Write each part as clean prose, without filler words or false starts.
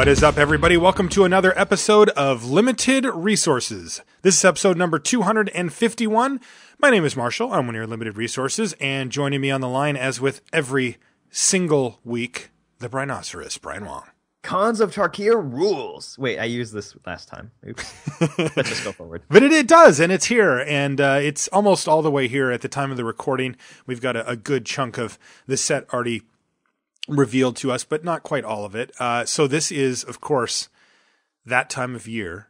What is up, everybody? Welcome to another episode of Limited Resources. This is episode number 251. My name is Marshall. I'm one of your Limited Resources, and joining me on the line, as with every single week, the Rhinoceros, Brian Wong. Khans of Tarkir rules. Wait, I used this last time. Oops. Let's just go forward. But it does, and it's here, and it's almost all the way here at the time of the recording. We've got a good chunk of the set already revealed to us, but not quite all of it. So this is, of course, that time of year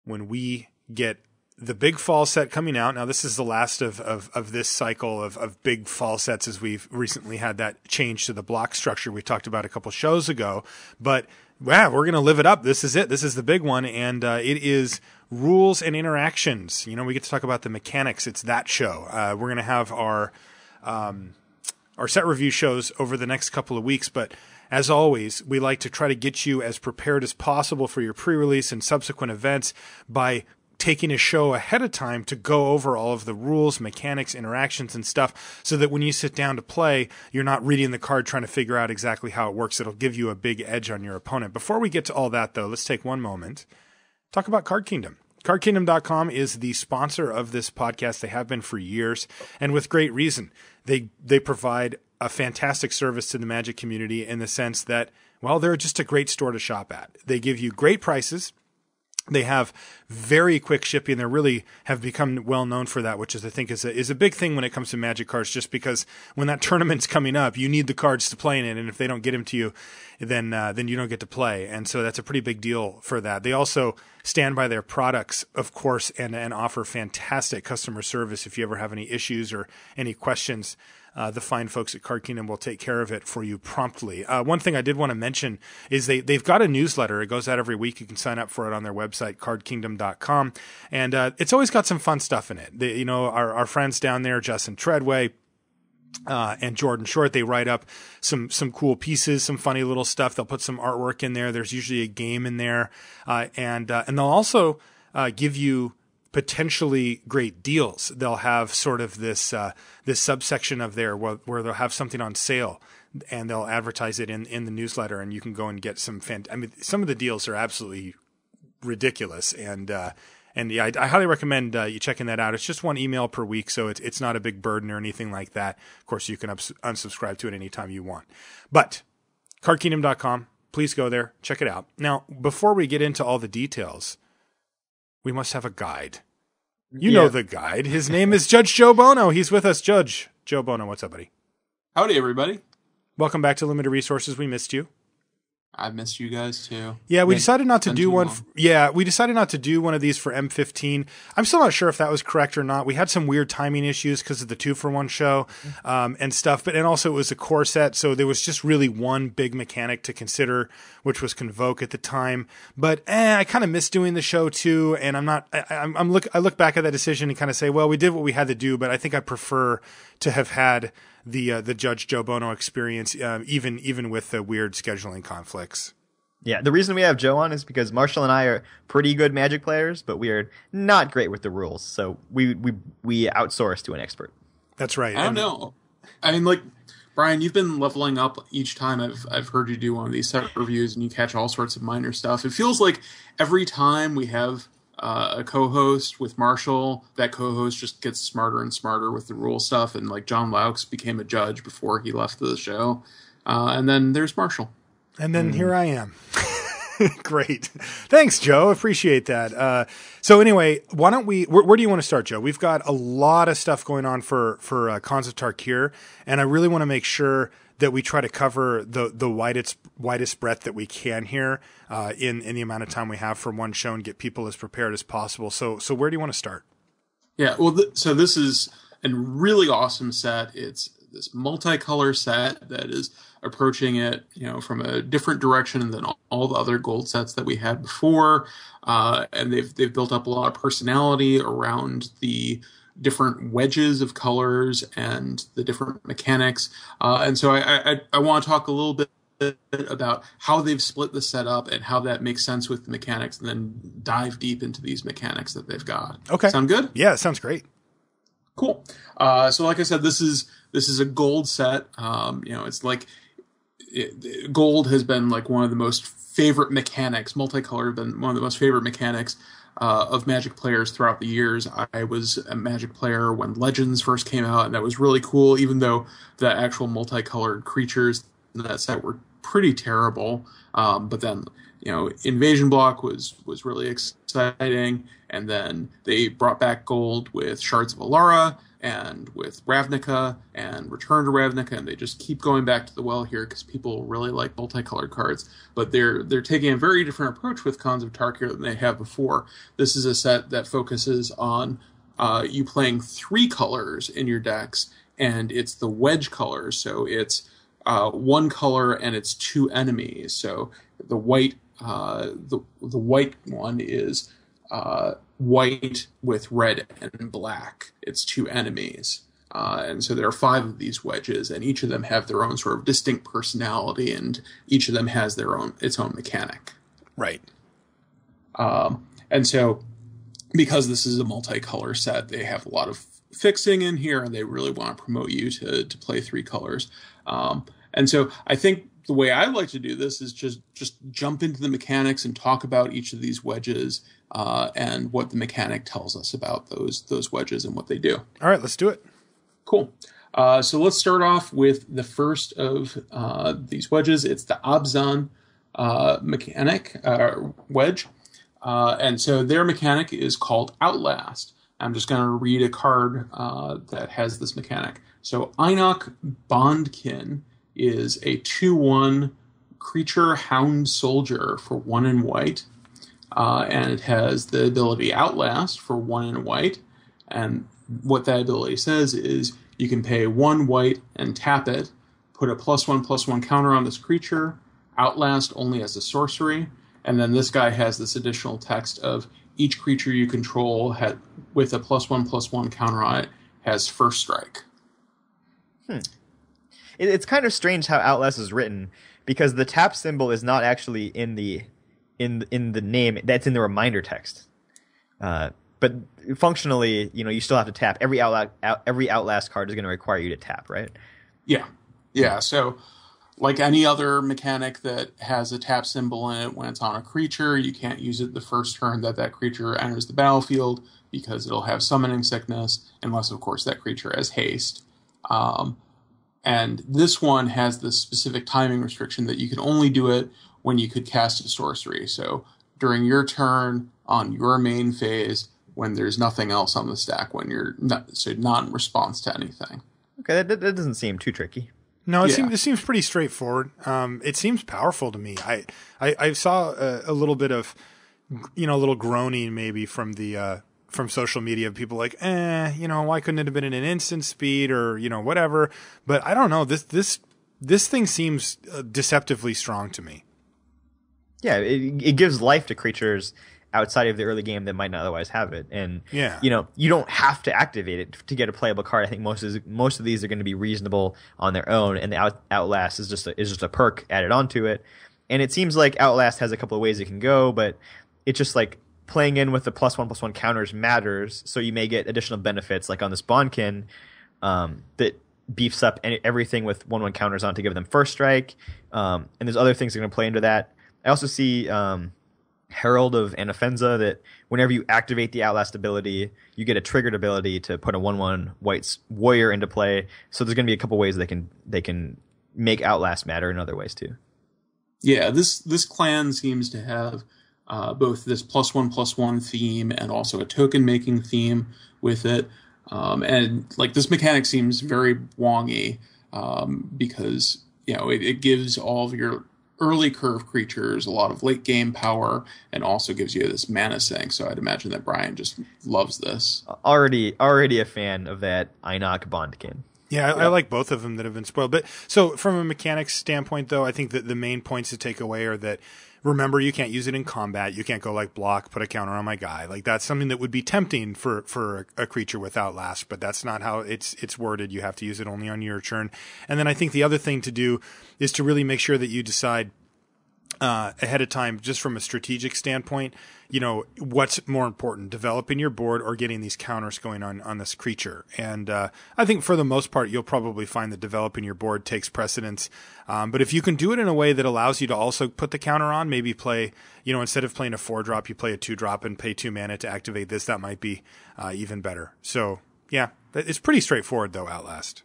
when we get the big fall set coming out. Now, this is the last of this cycle of big fall sets, as we've recently had that change to the block structure we talked about a couple shows ago. But wow, we're going to live it up. This is it. This is the big one, and it is rules and interactions. You know, we get to talk about the mechanics. It's that show. We're going to have our set review shows over the next couple of weeks, but as always, we like to try to get you as prepared as possible for your pre-release and subsequent events by taking a show ahead of time to go over all of the rules, mechanics, interactions, and stuff, so that when you sit down to play, you're not reading the card trying to figure out exactly how it works. It'll give you a big edge on your opponent. Before we get to all that, though, let's take one moment, talk about Card Kingdom. CardKingdom.com is the sponsor of this podcast. They have been for years, and with great reason. They provide a fantastic service to the Magic community in the sense that, well, they're just a great store to shop at. They give you great prices. They have very quick shipping. They really have become well known for that, which is, I think, is a big thing when it comes to Magic cards, just because when that tournament's coming up, you need the cards to play in it. And if they don't get them to you, then you don't get to play. And so that's a pretty big deal for that. They also stand by their products, of course, and offer fantastic customer service. If you ever have any issues or any questions, the fine folks at Card Kingdom will take care of it for you promptly. One thing I did want to mention is they've got a newsletter. It goes out every week. You can sign up for it on their website, cardkingdom.com. And it's always got some fun stuff in it. Our friends down there, Justin Treadway, and Jordan Short, they write up some cool pieces, some funny little stuff. They'll put some artwork in there. There's usually a game in there. And they'll also give you potentially great deals. They'll have sort of this subsection of there where they'll have something on sale, and they'll advertise it in the newsletter, and you can go and get some some of the deals are absolutely ridiculous, and yeah, I highly recommend you checking that out. It's just one email per week, so it's not a big burden or anything like that. Of course, you can unsubscribe to it anytime you want. But cardkingdom.com, please go there, check it out. Now, before we get into all the details, we must have a guide. You know the guide. His name is Judge Joe Bono. He's with us. Judge Joe Bono, what's up, buddy? Howdy, everybody. Welcome back to Limited Resources. We missed you. I missed you guys too. Yeah, we decided not to do one. We decided not to do one of these for M15. I'm still not sure if that was correct or not. We had some weird timing issues because of the 2-for-1 show and stuff. And also it was a core set, so there was just really one big mechanic to consider, which was Convoke at the time. But I kind of miss doing the show too. And I look back at that decision and kind of say, well, we did what we had to do, but I think I prefer to have had the Judge Joe Bono experience, even with the weird scheduling conflicts. Yeah, the reason we have Joe on is because Marshall and I are pretty good Magic players, but we are not great with the rules, so we outsource to an expert. That's right. I don't know. I mean, like, Brian, you've been leveling up each time I've heard you do one of these set reviews, and you catch all sorts of minor stuff. It feels like every time we have a co-host with Marshall, that co-host just gets smarter and smarter with the rule stuff, and like John Laux became a judge before he left the show, and then there's Marshall, and then here I am. Great, thanks, Joe. Appreciate that. So anyway, why don't we? Where do you want to start, Joe? We've got a lot of stuff going on for Khans of Tarkir, and I really want to make sure that we try to cover the widest breadth that we can here in the amount of time we have for one show, and get people as prepared as possible. So where do you want to start? Yeah, well, so this is a really awesome set. It's this multicolor set that is approaching it, from a different direction than all the other gold sets that we had before, and they've built up a lot of personality around the different wedges of colors and the different mechanics. And so I want to talk a little bit about how they've split the setup and how that makes sense with the mechanics, and then dive deep into these mechanics that they've got. Okay. Sound good? Yeah, it sounds great. Cool. So like I said, this is a gold set. It's like gold has been like one of the most favorite mechanics. Multicolor been one of the most favorite mechanics of Magic players throughout the years. I was a Magic player when Legends first came out, and that was really cool. Even though the actual multicolored creatures in that set were pretty terrible, but then Invasion Block was really exciting, and then they brought back gold with Shards of Alara and with Ravnica and Return to Ravnica, and they just keep going back to the well here because people really like multicolored cards. But they're taking a very different approach with Khans of Tarkir than they have before. This is a set that focuses on you playing 3 colors in your decks, and it's the wedge colors. So it's 1 color and it's 2 enemies. So the white the white one is white with red and black. It's 2 enemies. And so there are 5 of these wedges, and each of them have their own sort of distinct personality, and each of them has its own mechanic. Right. And so because this is a multicolor set, they have a lot of fixing in here, and they really want to promote you to play 3 colors. And so I think the way I like to do this is just jump into the mechanics and talk about each of these wedges and what the mechanic tells us about those wedges and what they do. All right, let's do it. Cool. So let's start off with the first of these wedges. It's the Abzan mechanic wedge. And so their mechanic is called Outlast. I'm just going to read a card that has this mechanic. So Einok Bondkin is a 2/1 creature hound soldier for 1 and white. And it has the ability Outlast for 1 and white. And what that ability says is you can pay 1 white and tap it, put a +1/+1 counter on this creature, Outlast only as a sorcery, and then this guy has this additional text of each creature you control with a +1/+1 counter on it has first strike. It's kind of strange how Outlast is written, because the tap symbol is not actually in the name. That's in the reminder text. But functionally, you still have to tap. Every Outlast card is going to require you to tap, right? Yeah. So, like any other mechanic that has a tap symbol in it, when it's on a creature, you can't use it the first turn that creature enters the battlefield because it'll have summoning sickness, unless, of course, that creature has haste. And this one has the specific timing restriction that you can only do it when you could cast a sorcery. So during your turn on your main phase, when there's nothing else on the stack, when you're not in response to anything. Okay, that doesn't seem too tricky. No, it seems pretty straightforward. It seems powerful to me. I saw a little bit of, a little groaning maybe from the from social media, people like, why couldn't it have been in an instant speed or whatever? But I don't know. This thing seems deceptively strong to me. Yeah, it gives life to creatures outside of the early game that might not otherwise have it, and you don't have to activate it to get a playable card. I think most of these are going to be reasonable on their own, and the Outlast is just a perk added onto it. And it seems like Outlast has a couple of ways it can go, but it's just like playing in with the +1/+1 counters matters. So you may get additional benefits, like on this Bondkin, that beefs up everything with 1/1 counters on to give them first strike. And there's other things that are going to play into that. I also see Herald of Anafenza, that whenever you activate the Outlast ability, you get a triggered ability to put a 1/1 white warrior into play. So there's going to be a couple ways they can make Outlast matter in other ways too. Yeah, this clan seems to have both this +1/+1 theme and also a token making theme with it. And like this mechanic seems very Wongy because it gives all of your early curve creatures a lot of late game power and also gives you this mana sink. So I'd imagine that Brian just loves this. Already a fan of that Einok Bondkin. Yeah, I like both of them that have been spoiled. But so from a mechanics standpoint, though, I think that the main points to take away are that, remember, you can't use it in combat. You can't go like block, put a counter on my guy. Like that's something that would be tempting for a creature with Outlast, but that's not how it's worded. You have to use it only on your turn. And then I think the other thing to do is to really make sure that you decide ahead of time, just from a strategic standpoint, what's more important, developing your board or getting these counters going on this creature. And I think for the most part, you'll probably find that developing your board takes precedence. But if you can do it in a way that allows you to also put the counter on, maybe play, instead of playing a 4-drop, you play a 2-drop and pay 2 mana to activate this, that might be even better. So yeah, it's pretty straightforward though, Outlast.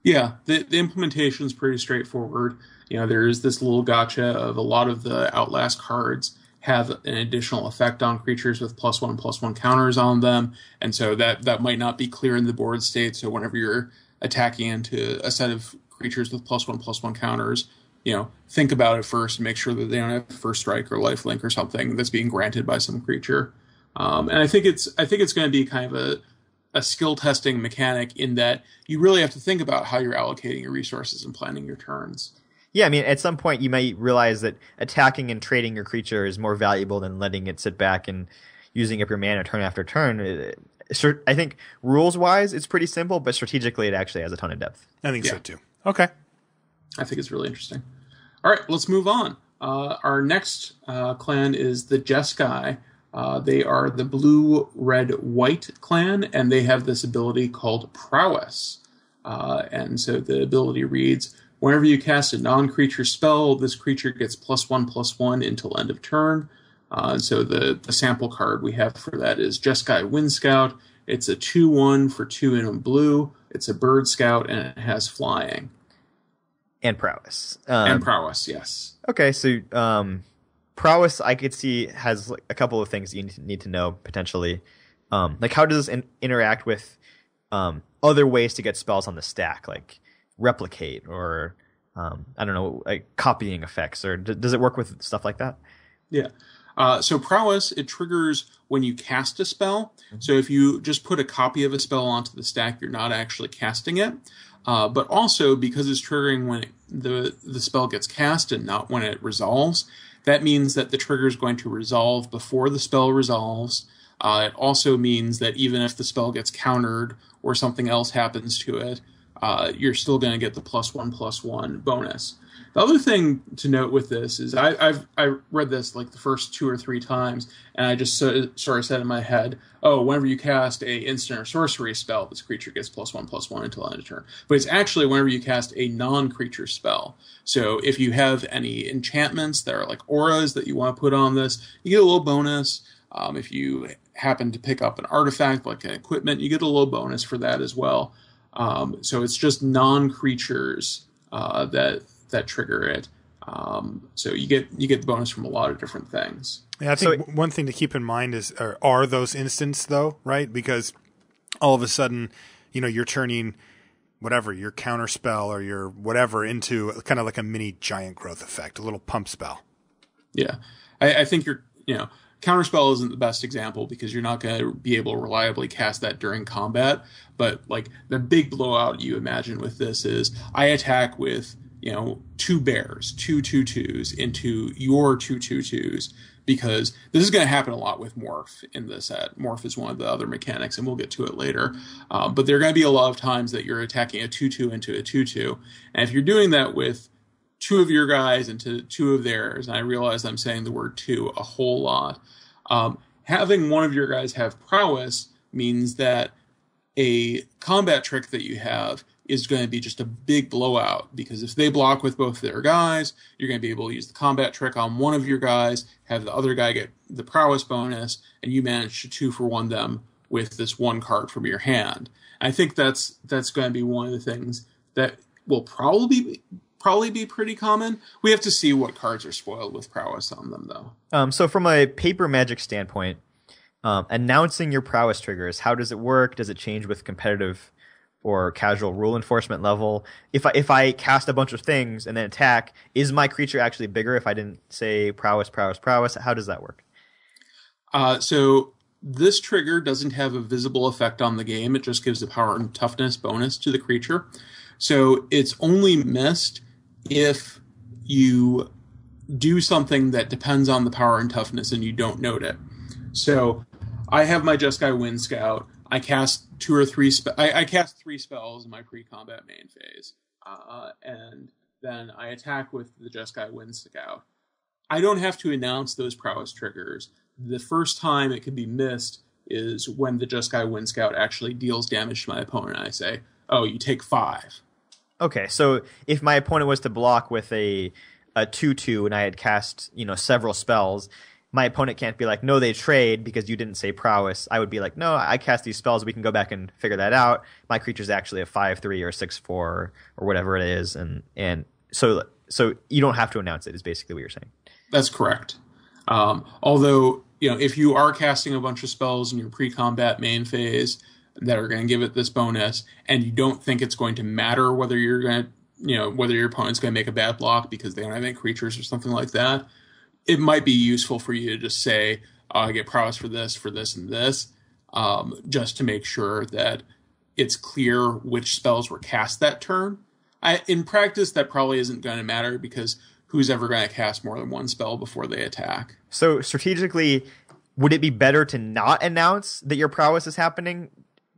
Yeah, the implementation is pretty straightforward. There's this little gotcha of a lot of the Outlast cards have an additional effect on creatures with +1/+1 counters on them, and so that might not be clear in the board state. So whenever you're attacking into a set of creatures with +1/+1 counters, think about it first and make sure that they don't have first strike or lifelink or something that's being granted by some creature. And I think it's going to be kind of a skill testing mechanic in that you really have to think about how you're allocating your resources and planning your turns. Yeah, I mean, at some point you might realize that attacking and trading your creature is more valuable than letting it sit back and using up your mana turn after turn. I think rules-wise, it's pretty simple, but strategically it actually has a ton of depth. I think so, too. Okay. I think it's really interesting. All right, let's move on. Our next clan is the Jeskai. They are the blue, red, white clan, and they have this ability called Prowess. And so the ability reads, whenever you cast a non-creature spell, this creature gets +1/+1 until end of turn. So the sample card we have for that is Jeskai Wind Scout. It's a 2/1 for 2 in blue. It's a bird scout, and it has flying. And Prowess. And Prowess, yes. Okay, so Prowess, I could see, has a couple of things you need to know, potentially. How does this interact with other ways to get spells on the stack, like replicate or I don't know, like copying effects, or does it work with stuff like that? Yeah. So Prowess, it triggers when you cast a spell. So if you just put a copy of a spell onto the stack, you're not actually casting it. But also because it's triggering when the spell gets cast and not when it resolves, that means that the trigger is going to resolve before the spell resolves. It also means that even if the spell gets countered or something else happens to it, you're still going to get the +1/+1 bonus. The other thing to note with this is I read this like the first 2 or 3 times, and I just sort of said in my head, whenever you cast a instant or sorcery spell, this creature gets +1/+1 until end of turn. But it's actually whenever you cast a non-creature spell. So if you have any enchantments that are like auras that you want to put on this, you get a little bonus. If you happen to pick up an artifact like an equipment, you get a little bonus for that as well. So it's just non-creatures that trigger it. So you get the bonus from a lot of different things. Yeah, I think one thing to keep in mind is are those instants though, right? Because all of a sudden, you're turning whatever your counter spell or your whatever into kind of like a mini giant growth effect, a little pump spell. Yeah, I think Counterspell isn't the best example because you're not going to be able to reliably cast that during combat. But like the big blowout you imagine with this is I attack with 2 bears, 2 2/2s into your 2 2/2s, because this is going to happen a lot with Morph in the set. Morph is one of the other mechanics, and we'll get to it later. But there are going to be a lot of times that you're attacking a 2/2 into a 2/2, and if you're doing that with 2 of your guys into 2 of theirs, and I realize I'm saying the word 2 a whole lot, having one of your guys have Prowess means that a combat trick that you have is going to be just a big blowout, because if they block with both their guys, you're going to be able to use the combat trick on one of your guys, have the other guy get the Prowess bonus, and you manage to 2-for-1 them with this one card from your hand. I think that's going to be one of the things that will probably be pretty common. We have to see what cards are spoiled with Prowess on them, though. So from a paper Magic standpoint, announcing your Prowess triggers, how does it work? Does it change with competitive or casual rule enforcement level? If I cast a bunch of things and then attack, is my creature actually bigger if I didn't say Prowess, Prowess, Prowess? How does that work? So this trigger doesn't have a visible effect on the game. It just gives the power and toughness bonus to the creature. So it's only missed if you do something that depends on the power and toughness and you don't note it. So I have my Jeskai Wind Scout. I cast 2 or 3 I cast 3 spells in my pre-combat main phase. And then I attack with the Jeskai Wind Scout. I don't have to announce those prowess triggers. The first time it could be missed is when the Jeskai Wind Scout actually deals damage to my opponent. I say, oh, you take 5. Okay, so if my opponent was to block with a 2/2 and I had cast, several spells, my opponent can't be like, no, they trade because you didn't say prowess. I would be like, no, I cast these spells. We can go back and figure that out. My creature's actually a 5/3 or 6/4 or whatever it is. And so you don't have to announce it is basically what you're saying. That's correct. Although, if you are casting a bunch of spells in your pre-combat main phase that are going to give it this bonus, and you don't think it's going to matter whether you're going to, whether your opponent's going to make a bad block because they don't have any creatures or something like that, it might be useful for you to just say, oh, I get prowess for this, and this, just to make sure that it's clear which spells were cast that turn. In practice, that probably isn't going to matter because who's ever going to cast more than one spell before they attack? So strategically, would it be better to not announce that your prowess is happening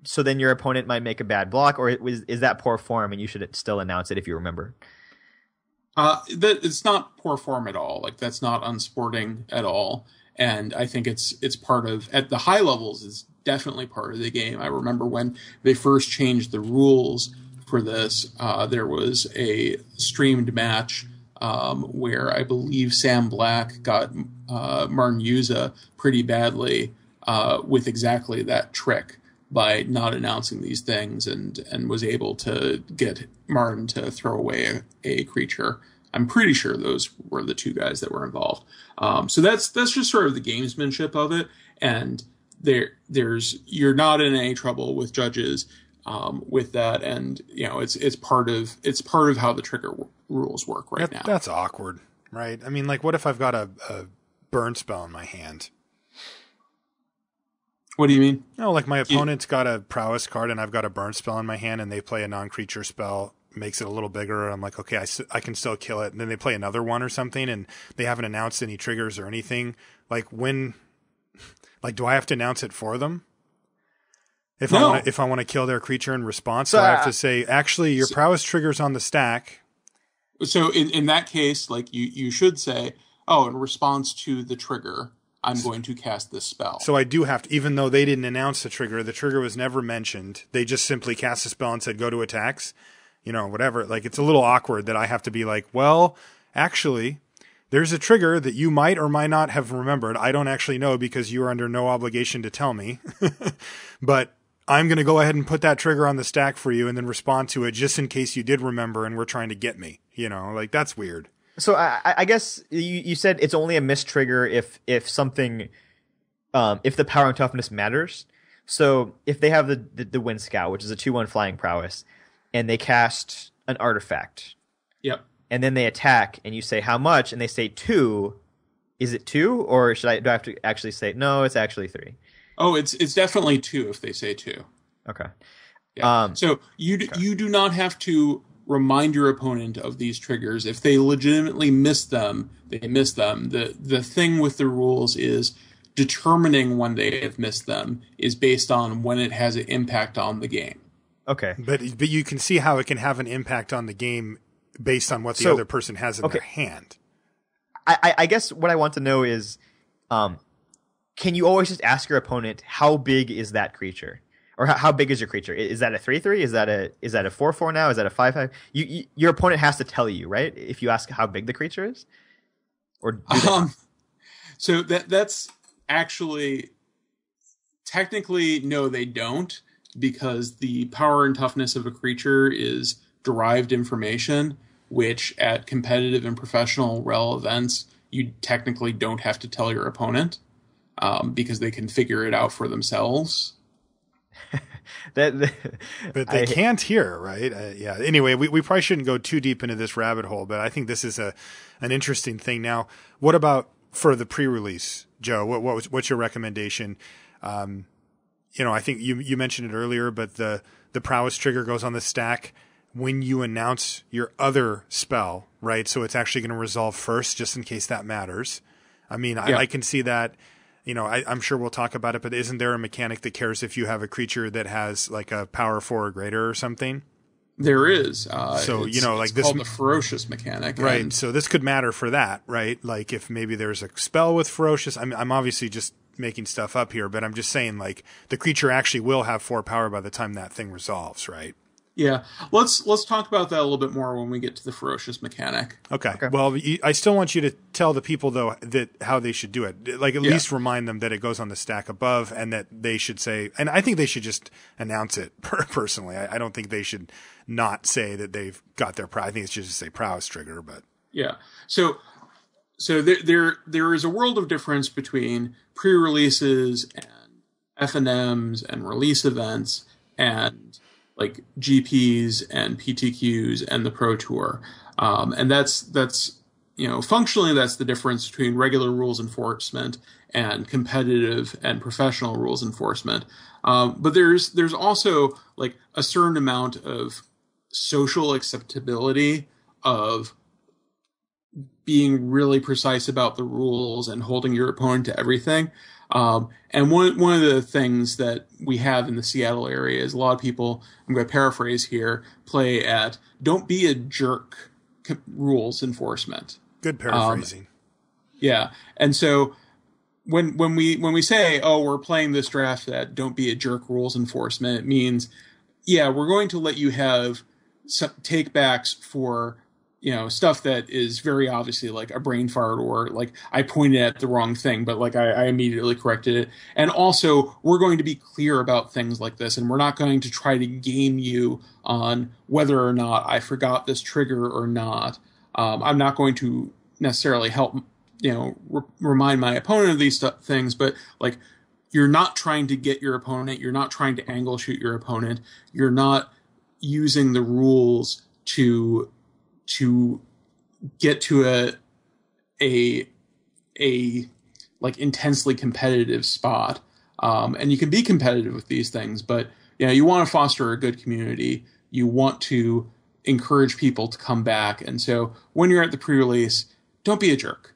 so then your opponent might make a bad block, or is that poor form and you should still announce it if you remember? It's not poor form at all. Like, that's not unsporting at all. And I think it's part of, at the high levels, it's definitely part of the game. I remember when they first changed the rules for this, there was a streamed match where I believe Sam Black got Martin Yuza pretty badly with exactly that trick by not announcing these things, and was able to get Martin to throw away a creature. I'm pretty sure those were the two guys that were involved. So that's just sort of the gamesmanship of it, and you're not in any trouble with judges with that, and it's part of how the trigger rules work now. That's awkward, right? I mean, like, what if I've got a burn spell in my hand? What do you mean? No, like my opponent's got a prowess card and I've got a burn spell in my hand, and they play a non-creature spell, makes it a little bigger. I'm like, okay, I can still kill it. And then they play another one or something, and they haven't announced any triggers or anything. Like, do I have to announce it for them? If I want to kill their creature in response, so I have to say, actually, your prowess trigger's on the stack. So in that case, like, you should say, oh, in response to the trigger, I'm going to cast this spell. So I do have to, even though they didn't announce the trigger was never mentioned. They just simply cast a spell and said, go to attacks, whatever. Like, it's a little awkward that I have to be like, well, actually, there's a trigger that you might or might not have remembered. I don't actually know because you are under no obligation to tell me. But I'm going to go ahead and put that trigger on the stack for you and then respond to it just in case you did remember and were trying to get me. Like, that's weird. So I guess you said it's only a miss trigger if something, if the power and toughness matters. So if they have the Wind Scout, which is a 2/1 flying prowess, and they cast an artifact. Yep. And then they attack, and you say how much, and they say 2. Is it 2, or do I have to actually say no? It's actually 3. Oh, it's definitely 2 if they say 2. Okay. Yeah. So you do not have to remind your opponent of these triggers. If they legitimately miss them, they miss them. The thing with the rules is determining when they have missed them is based on when it has an impact on the game. Okay. But you can see how it can have an impact on the game based on what the other person has in their hand. I guess what I want to know is, can you always just ask your opponent, how big is that creature? Or how big is your creature? Is that a 3/3? Is that a 4/4 now? Is that a 5/5? Your opponent has to tell you, right? If you ask how big the creature is, or so that's actually technically no, they don't, because the power and toughness of a creature is derived information, which at competitive and professional rel events you technically don't have to tell your opponent because they can figure it out for themselves. But they can't here, right? Yeah. Anyway, we probably shouldn't go too deep into this rabbit hole, but I think this is an interesting thing. Now, what about for the pre-release, Joe? What's your recommendation? I think you mentioned it earlier, but the prowess trigger goes on the stack when you announce your other spell, right? So it's actually going to resolve first, just in case that matters. I mean, yeah. I can see that. I'm sure we'll talk about it, but isn't there a mechanic that cares if you have a creature that has like a power 4 or greater or something? There is. So, it's this called the Ferocious mechanic. Right. And, so this could matter for that, right? Like if maybe there's a spell with Ferocious. I'm obviously just making stuff up here, but I'm just saying like the creature actually will have 4 power by the time that thing resolves, right? Yeah. Let's talk about that a little bit more when we get to the Ferocious mechanic. Okay. Well, I still want you to tell the people, though, that how they should do it. Like, at least remind them that it goes on the stack above and that they should say, and I think they should just announce it personally. I don't think they should not say that they've got their prowess. I think it should just say prowess trigger, but. Yeah. So there is a world of difference between pre-releases and FNMs and release events and like GPs and PTQs and the Pro Tour. And that's functionally that's the difference between regular rules enforcement and competitive and professional rules enforcement. But there's also like a certain amount of social acceptability of being really precise about the rules and holding your opponent to everything. And one of the things that we have in the Seattle area is a lot of people, I'm going to paraphrase here, play at don't be a jerk rules enforcement. Good paraphrasing. Yeah. And so when we say, oh, we're playing this draft at don't be a jerk rules enforcement, it means, yeah, we're going to let you have some take backs for stuff that is very obviously like a brain fart or like I pointed at the wrong thing, but like I immediately corrected it. And also we're going to be clear about things like this. And we're not going to try to game you on whether or not I forgot this trigger or not. I'm not going to necessarily help, remind my opponent of these things, but like you're not trying to get your opponent. You're not trying to angle shoot your opponent. You're not using the rules to get to a like intensely competitive spot. And you can be competitive with these things, but you want to foster a good community. You want to encourage people to come back. And so when you're at the pre-release, don't be a jerk.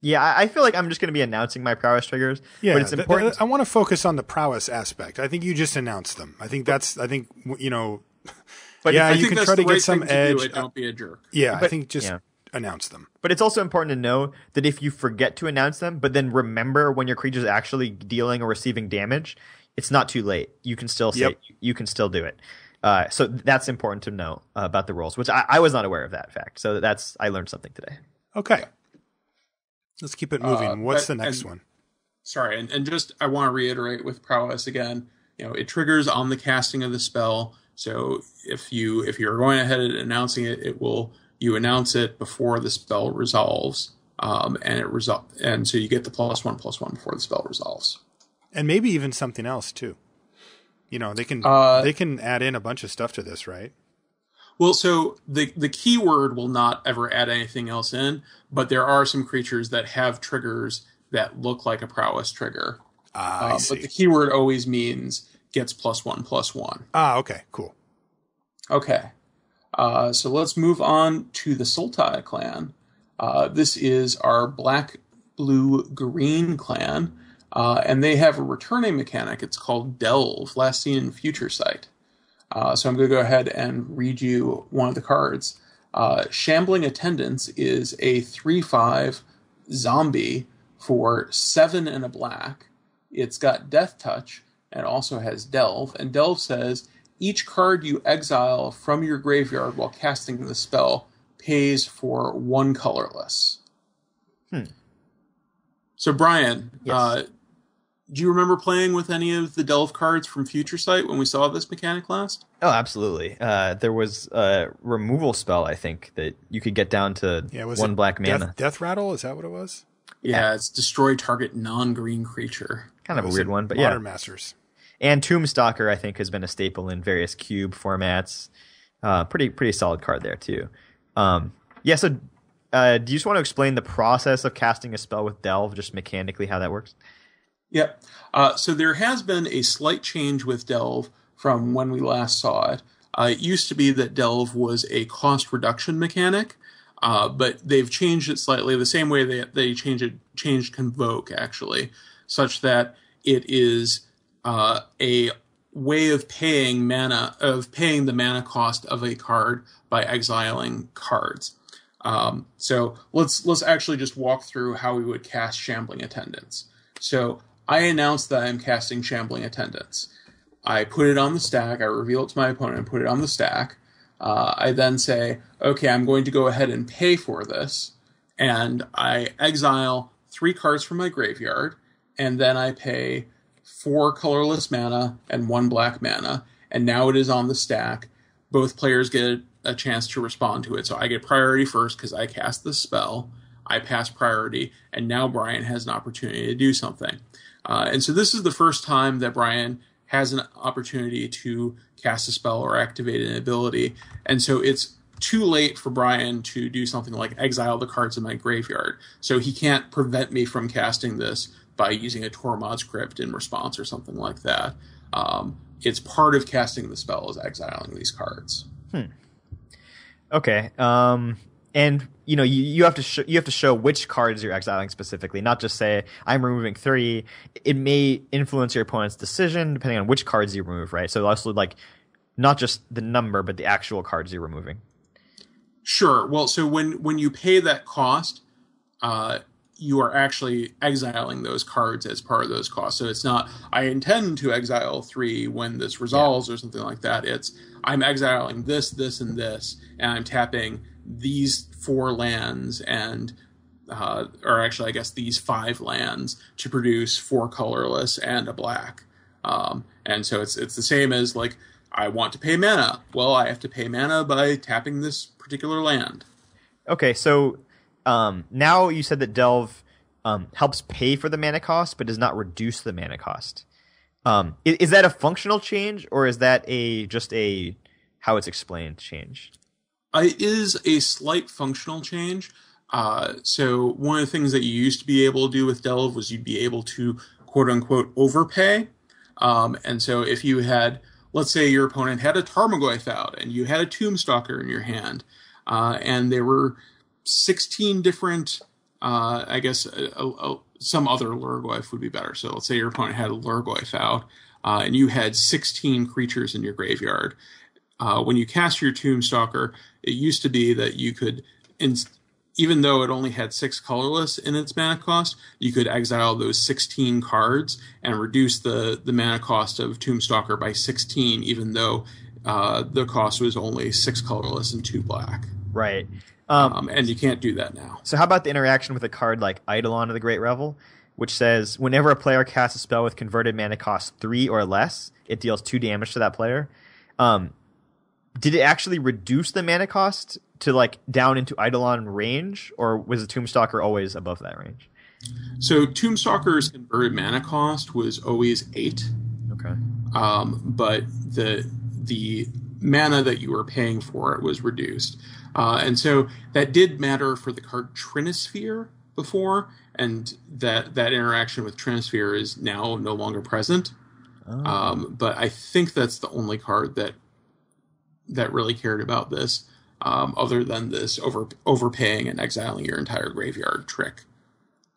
Yeah, I feel like I'm just going to be announcing my prowess triggers. Yeah, but it's important. I want to focus on the prowess aspect. I think you just announced them. I think But yeah, you can try to get some edge. Don't be a jerk. Yeah, I think just announce them. But it's also important to know that if you forget to announce them, but then remember when your creature is actually dealing or receiving damage, it's not too late. You can still say you can still do it. So that's important to know about the rules, which I was not aware of that fact. So I learned something today. Okay, let's keep it moving. What's the next one? Sorry, and just I want to reiterate with prowess again. It triggers on the casting of the spell. So if you're going ahead and announcing it, you announce it before the spell resolves, and so you get the +1/+1 before the spell resolves. And maybe even something else too. They can add in a bunch of stuff to this, right? Well, so the keyword will not ever add anything else in, but there are some creatures that have triggers that look like a prowess trigger. I see. But the keyword always means gets +1/+1. Okay, cool. Okay. So let's move on to the Sultai clan. This is our black, blue, green clan. And they have a returning mechanic. It's called Delve, last seen in Future Sight. So I'm going to go ahead and read you one of the cards. Shambling Attendants is a 3/5 zombie for 7 and a black. It's got Death Touch and also has Delve. And Delve says, each card you exile from your graveyard while casting the spell pays for 1 colorless. So Brian, yes. Do you remember playing with any of the Delve cards from Future Sight when we saw this mechanic last? Oh, absolutely. There was a removal spell, I think, that you could get down to 1 black mana. Death Rattle? Is that what it was? Yeah, it's destroy target non-green creature. Kind of a weird one, but Modern Masters. And Tombstalker, I think, has been a staple in various cube formats. Pretty solid card there, too. So do you just want to explain the process of casting a spell with Delve, just mechanically how that works? Yep. So there has been a slight change with Delve from when we last saw it. It used to be that Delve was a cost reduction mechanic, but they've changed it slightly the same way they changed Convoke, actually, such that it is a way of paying the mana cost of a card by exiling cards. So let's actually just walk through how we would cast Shambling Attendants. So I announce that I'm casting Shambling Attendants. I put it on the stack. I reveal it to my opponent and put it on the stack. I then say, okay, I'm going to go ahead and pay for this. And I exile 3 cards from my graveyard. And then I pay 4 colorless mana and 1 black mana. And now it is on the stack. Both players get a chance to respond to it. So I get priority first because I cast the spell. I pass priority. And now Brian has an opportunity to do something. And so this is the first time that Brian has an opportunity to cast a spell or activate an ability. And so it's too late for Brian to do something like exile the cards in my graveyard. So he can't prevent me from casting this by using a Tormod's Crypt in response or something like that. It's part of casting the spell is exiling these cards. Okay. And you have to show which cards you're exiling specifically, not just say I'm removing 3. It may influence your opponent's decision depending on which cards you remove, right? So also like not just the number, but the actual cards you're removing. Sure. Well, so when you pay that cost, you are actually exiling those cards as part of those costs. So it's not I intend to exile 3 when this resolves or something like that. It's I'm exiling this, this, and this, and I'm tapping these 4 lands and or actually I guess these 5 lands to produce 4 colorless and a black. And so it's the same as like I want to pay mana. Well, I have to pay mana by tapping this particular land. Okay, so now you said that Delve helps pay for the mana cost but does not reduce the mana cost. Is that a functional change or is that just a how it's explained change? It is a slight functional change. So one of the things that you used to be able to do with Delve was you'd be able to quote-unquote overpay. And so if you had, let's say your opponent had a Tarmogoyf out and you had a Tombstalker in your hand, and there were 16 different, I guess some other Lurgoyf would be better. So let's say your opponent had a Lurgoyf out, and you had 16 creatures in your graveyard. When you cast your Tombstalker, it used to be that you could, even though it only had 6 colorless in its mana cost, you could exile those 16 cards and reduce the mana cost of Tombstalker by 16, even though the cost was only 6 colorless and 2 black. Right. And you can't do that now. So how about the interaction with a card like Eidolon of the Great Revel, which says whenever a player casts a spell with converted mana cost 3 or less, it deals 2 damage to that player. Did it actually reduce the mana cost to like down into Eidolon range, or was the Tombstalker always above that range? So Tombstalker's converted mana cost was always 8. Okay. But the mana that you were paying for it was reduced. And so that did matter for the card Trinisphere before, and that interaction with Trinisphere is now no longer present. Oh. But I think that's the only card that really cared about this, other than this overpaying and exiling your entire graveyard trick.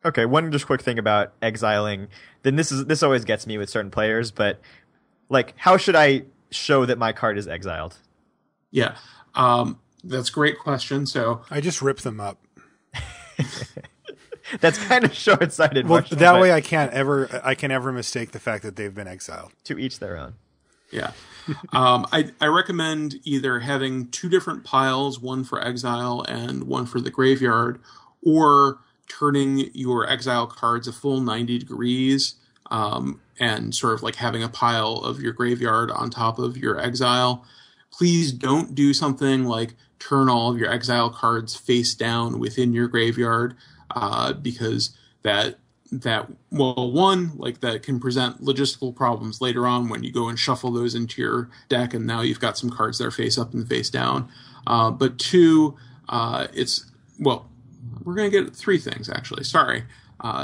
Okay, one just quick thing about exiling. Then this always gets me with certain players, but like, how should I show that my card is exiled? Yeah, that's a great question. So I just rip them up. That's kind of short-sighted. Well, that way I can ever mistake the fact that they've been exiled. To each their own. Yeah. I recommend either having 2 different piles, one for exile and one for the graveyard, or turning your exile cards a full 90 degrees, and sort of like having a pile of your graveyard on top of your exile. Please don't do something like turn all of your exile cards face down within your graveyard, because that can present logistical problems later on when you go and shuffle those into your deck, and now you've got some cards that are face up and face down. But 2, we're going to get 3 things actually. Sorry.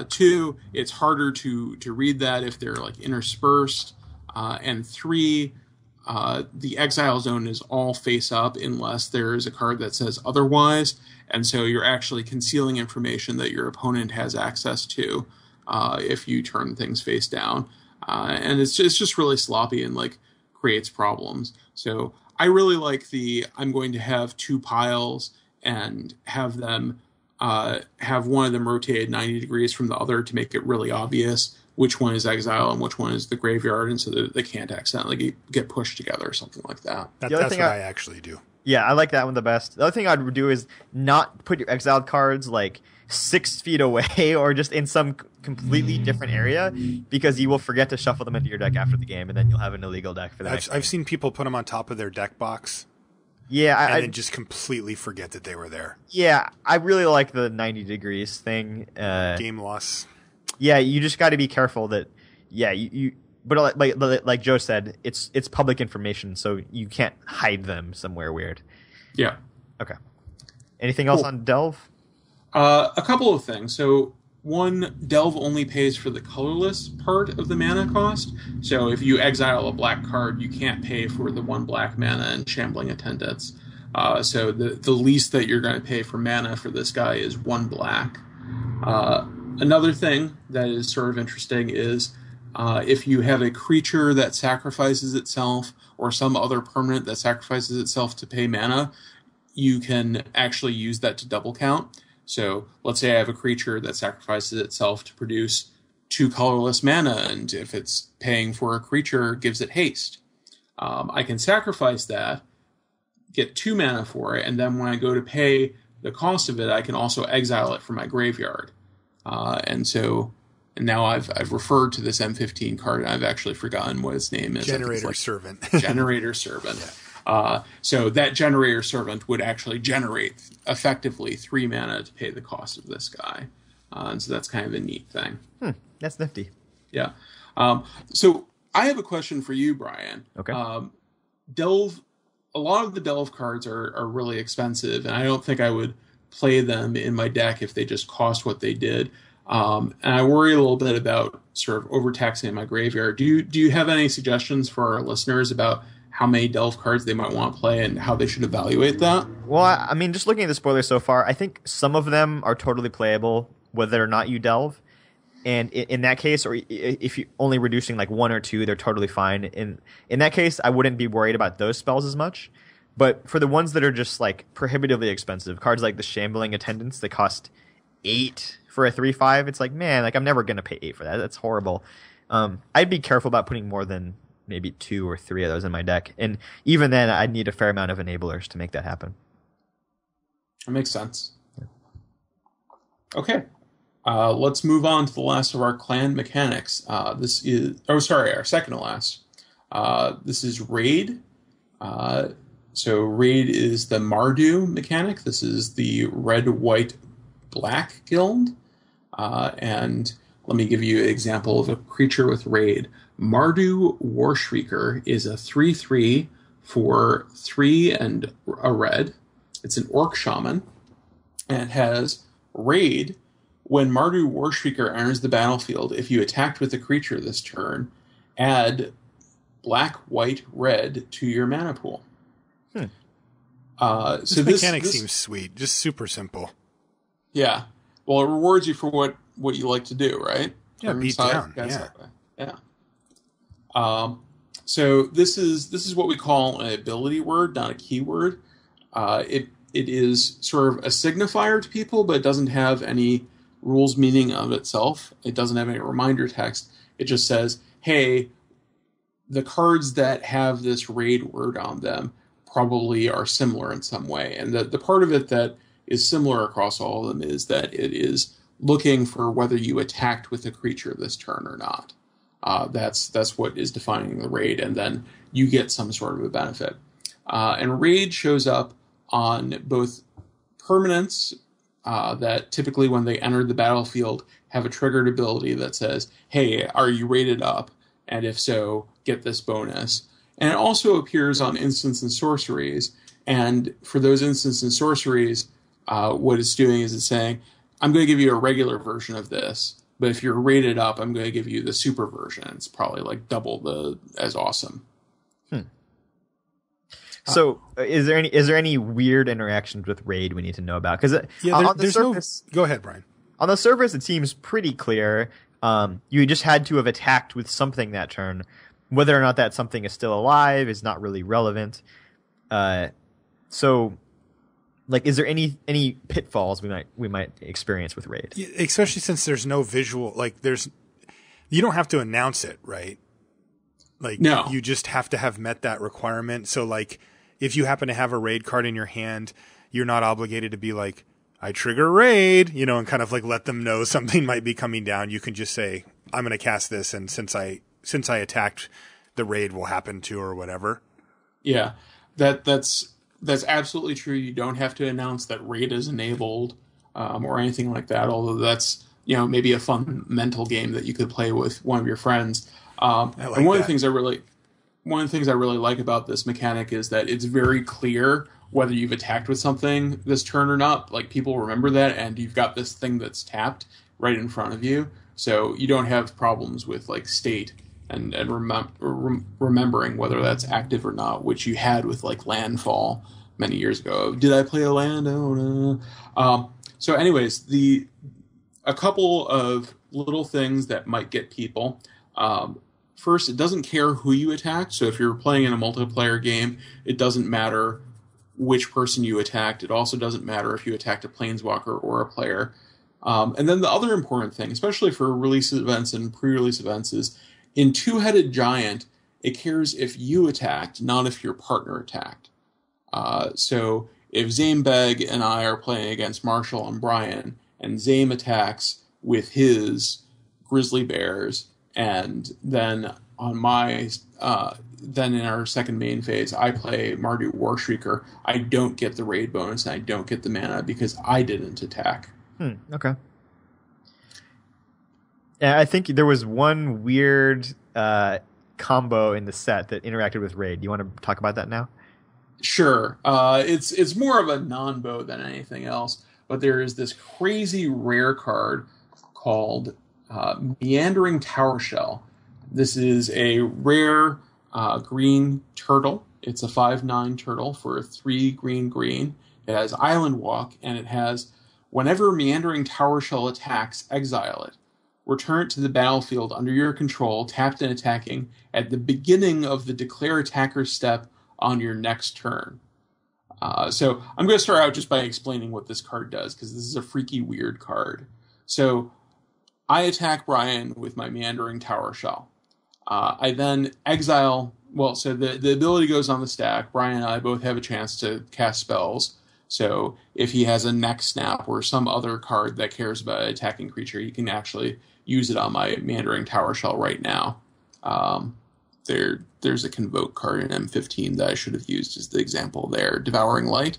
2, it's harder to read that if they're like interspersed. And 3, the exile zone is all face up unless there is a card that says otherwise, and so you're actually concealing information that your opponent has access to if you turn things face down. and it's just really sloppy and like creates problems. So I really like I'm going to have 2 piles and have them have one of them rotated 90 degrees from the other to make it really obvious which one is exile and which one is the graveyard, and so that they can't accidentally get pushed together or something like that. That's what I actually do. Yeah, I like that one the best. The other thing I'd do is not put your exiled cards like 6 feet away or just in some completely different area, because you will forget to shuffle them into your deck after the game, and then you'll have an illegal deck for that. I've seen people put them on top of their deck box. Yeah, and then just completely forget that they were there. Yeah, I really like the 90 degrees thing. Game loss. Yeah, you just got to be careful that. Yeah, you. But like Joe said, it's public information, so you can't hide them somewhere weird. Yeah. Okay. Anything else on Delve? A couple of things. So one, Delve only pays for the colorless part of the mana cost. So if you exile a black card, you can't pay for the 1 black mana and Shambling Attendants. So the least that you're going to pay for mana for this guy is 1 black. Another thing that is sort of interesting is if you have a creature that sacrifices itself or some other permanent that sacrifices itself to pay mana, you can actually use that to double count. So let's say I have a creature that sacrifices itself to produce 2 colorless mana, and if it's paying for a creature, gives it haste. I can sacrifice that, get 2 mana for it, and then when I go to pay the cost of it, I can also exile it from my graveyard. And now I've referred to this M15 card, and I've actually forgotten what its name is. Generator Servant. Generator Servant. Yeah. So that Generator Servant would actually generate effectively 3 mana to pay the cost of this guy. And so that's kind of a neat thing. That's nifty. Yeah. So I have a question for you, Brian. Okay. Delve, a lot of the Delve cards are really expensive, and I don't think I would play them in my deck if they just cost what they did. And I worry a little bit about sort of overtaxing my graveyard. Do you have any suggestions for our listeners about how many Delve cards they might want to play and how they should evaluate that? Well, I mean, just looking at the spoilers so far, I think some of them are totally playable, whether or not you Delve. And in that case, or if you're only reducing like 1 or 2, they're totally fine. In that case, I wouldn't be worried about those spells as much. But for the ones that are just like prohibitively expensive, cards like the Shambling Attendants that cost 8 for a 3/5, it's like, man, like I'm never gonna pay 8 for that. That's horrible. I'd be careful about putting more than maybe 2 or 3 of those in my deck, and even then, I'd need a fair amount of enablers to make that happen. That makes sense. Yeah. Okay, let's move on to the last of our clan mechanics. Our second to last. This is Raid. So Raid is the Mardu mechanic. This is the red, white, black guild. And let me give you an example of a creature with Raid. Mardu Warshrieker is a 3/3 for 3 and a red. It's an orc shaman. And it has Raid. When Mardu Warshrieker enters the battlefield, if you attacked with a creature this turn, add black, white, red to your mana pool. So this mechanic seems sweet, just super simple. Yeah. Well, it rewards you for what you like to do, right? Yeah, beat down. Yeah. So this is what we call an ability word, not a keyword. It is sort of a signifier to people, but it doesn't have any rules meaning of itself. It doesn't have any reminder text. It just says, hey, the cards that have this raid word on them probably are similar in some way. And the part of it that is similar across all of them is that it is looking for whether you attacked with a creature this turn or not. That's what is defining the raid, and then you get some sort of a benefit. And raid shows up on both permanents that typically when they enter the battlefield have a triggered ability that says, hey, are you rated up? And if so, get this bonus. And it also appears on instants and sorceries. And for those instants and sorceries, what it's doing is it's saying, I'm going to give you a regular version of this, but if you're rated up, I'm going to give you the super version. It's probably like double as awesome. So, is there any weird interactions with raid we need to know about? Because there's surface, go ahead, Brian. On the surface, it seems pretty clear. You just had to have attacked with something that turn. Whether or not that something is still alive is not really relevant. So, like, is there any pitfalls we might experience with Raid? Especially since there's no visual, like you don't have to announce it, right? Like, no. You just have to have met that requirement. So, like, if you happen to have a Raid card in your hand, you're not obligated to be like, I trigger Raid, and kind of like let them know something might be coming down. You can just say, I'm going to cast this, and since I attacked, the Raid will happen to, or whatever. Yeah, that's absolutely true. You don't have to announce that Raid is enabled or anything like that, although that's maybe a fun mental game that you could play with one of your friends. And one of the things I really like about this mechanic is that it's very clear whether you've attacked with something this turn or not. Like, people remember that, and you've got this thing that's tapped right in front of you, so you don't have problems with like state and remembering whether that's active or not, which you had with like Landfall many years ago. Did I play a land? Oh no. So anyways, a couple of little things that might get people. First, it doesn't care who you attack. So if you're playing in a multiplayer game, it doesn't matter which person you attacked. It also doesn't matter if you attacked a planeswalker or a player. And then the other important thing, especially for release events and pre-release events, is in Two-Headed Giant, it cares if you attacked, not if your partner attacked. So if Zamebeg and I are playing against Marshall and Brian, and Zame attacks with his Grizzly Bears, and then on my then in our second main phase, I play Mardu Warshrieker, I don't get the Raid bonus and I don't get the mana because I didn't attack. Okay. Yeah, I think there was one weird combo in the set that interacted with Raid. Do you want to talk about that now? Sure. It's more of a non-bow than anything else, but there is this crazy rare card called Meandering Tower Shell. This is a rare green turtle. It's a 5/9 turtle for 3 green. It has Island Walk, and it has, whenever Meandering Tower Shell attacks, exile it. Return it to the battlefield under your control, tapped and attacking, at the beginning of the Declare Attacker step on your next turn. So I'm going to start out just by explaining what this card does, because this is a freaky weird card. So I attack Brian with my Meandering Tower Shell. I then exile... Well, so the ability goes on the stack. Brian and I both have a chance to cast spells. So if he has a Neck Snap or some other card that cares about an attacking creature, he can actually use it on my Meandering Tower Shell right now. There's a Convoke card in M15 that I should have used as the example there. Devouring Light.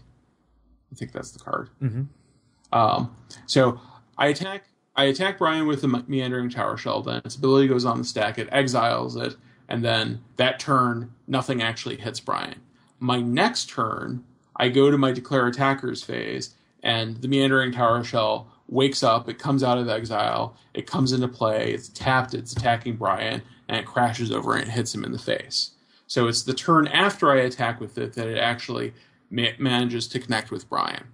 I think that's the card. Mm-hmm. So I attack Brian with the Meandering Tower Shell, then its ability goes on the stack, it exiles it, and then that turn, nothing actually hits Brian. My next turn, I go to my Declare Attackers phase, and the Meandering Tower Shell wakes up, it comes out of exile, it comes into play, it's tapped, it's attacking Brian, and it crashes over and it hits him in the face. So it's the turn after I attack with it that it actually manages to connect with Brian.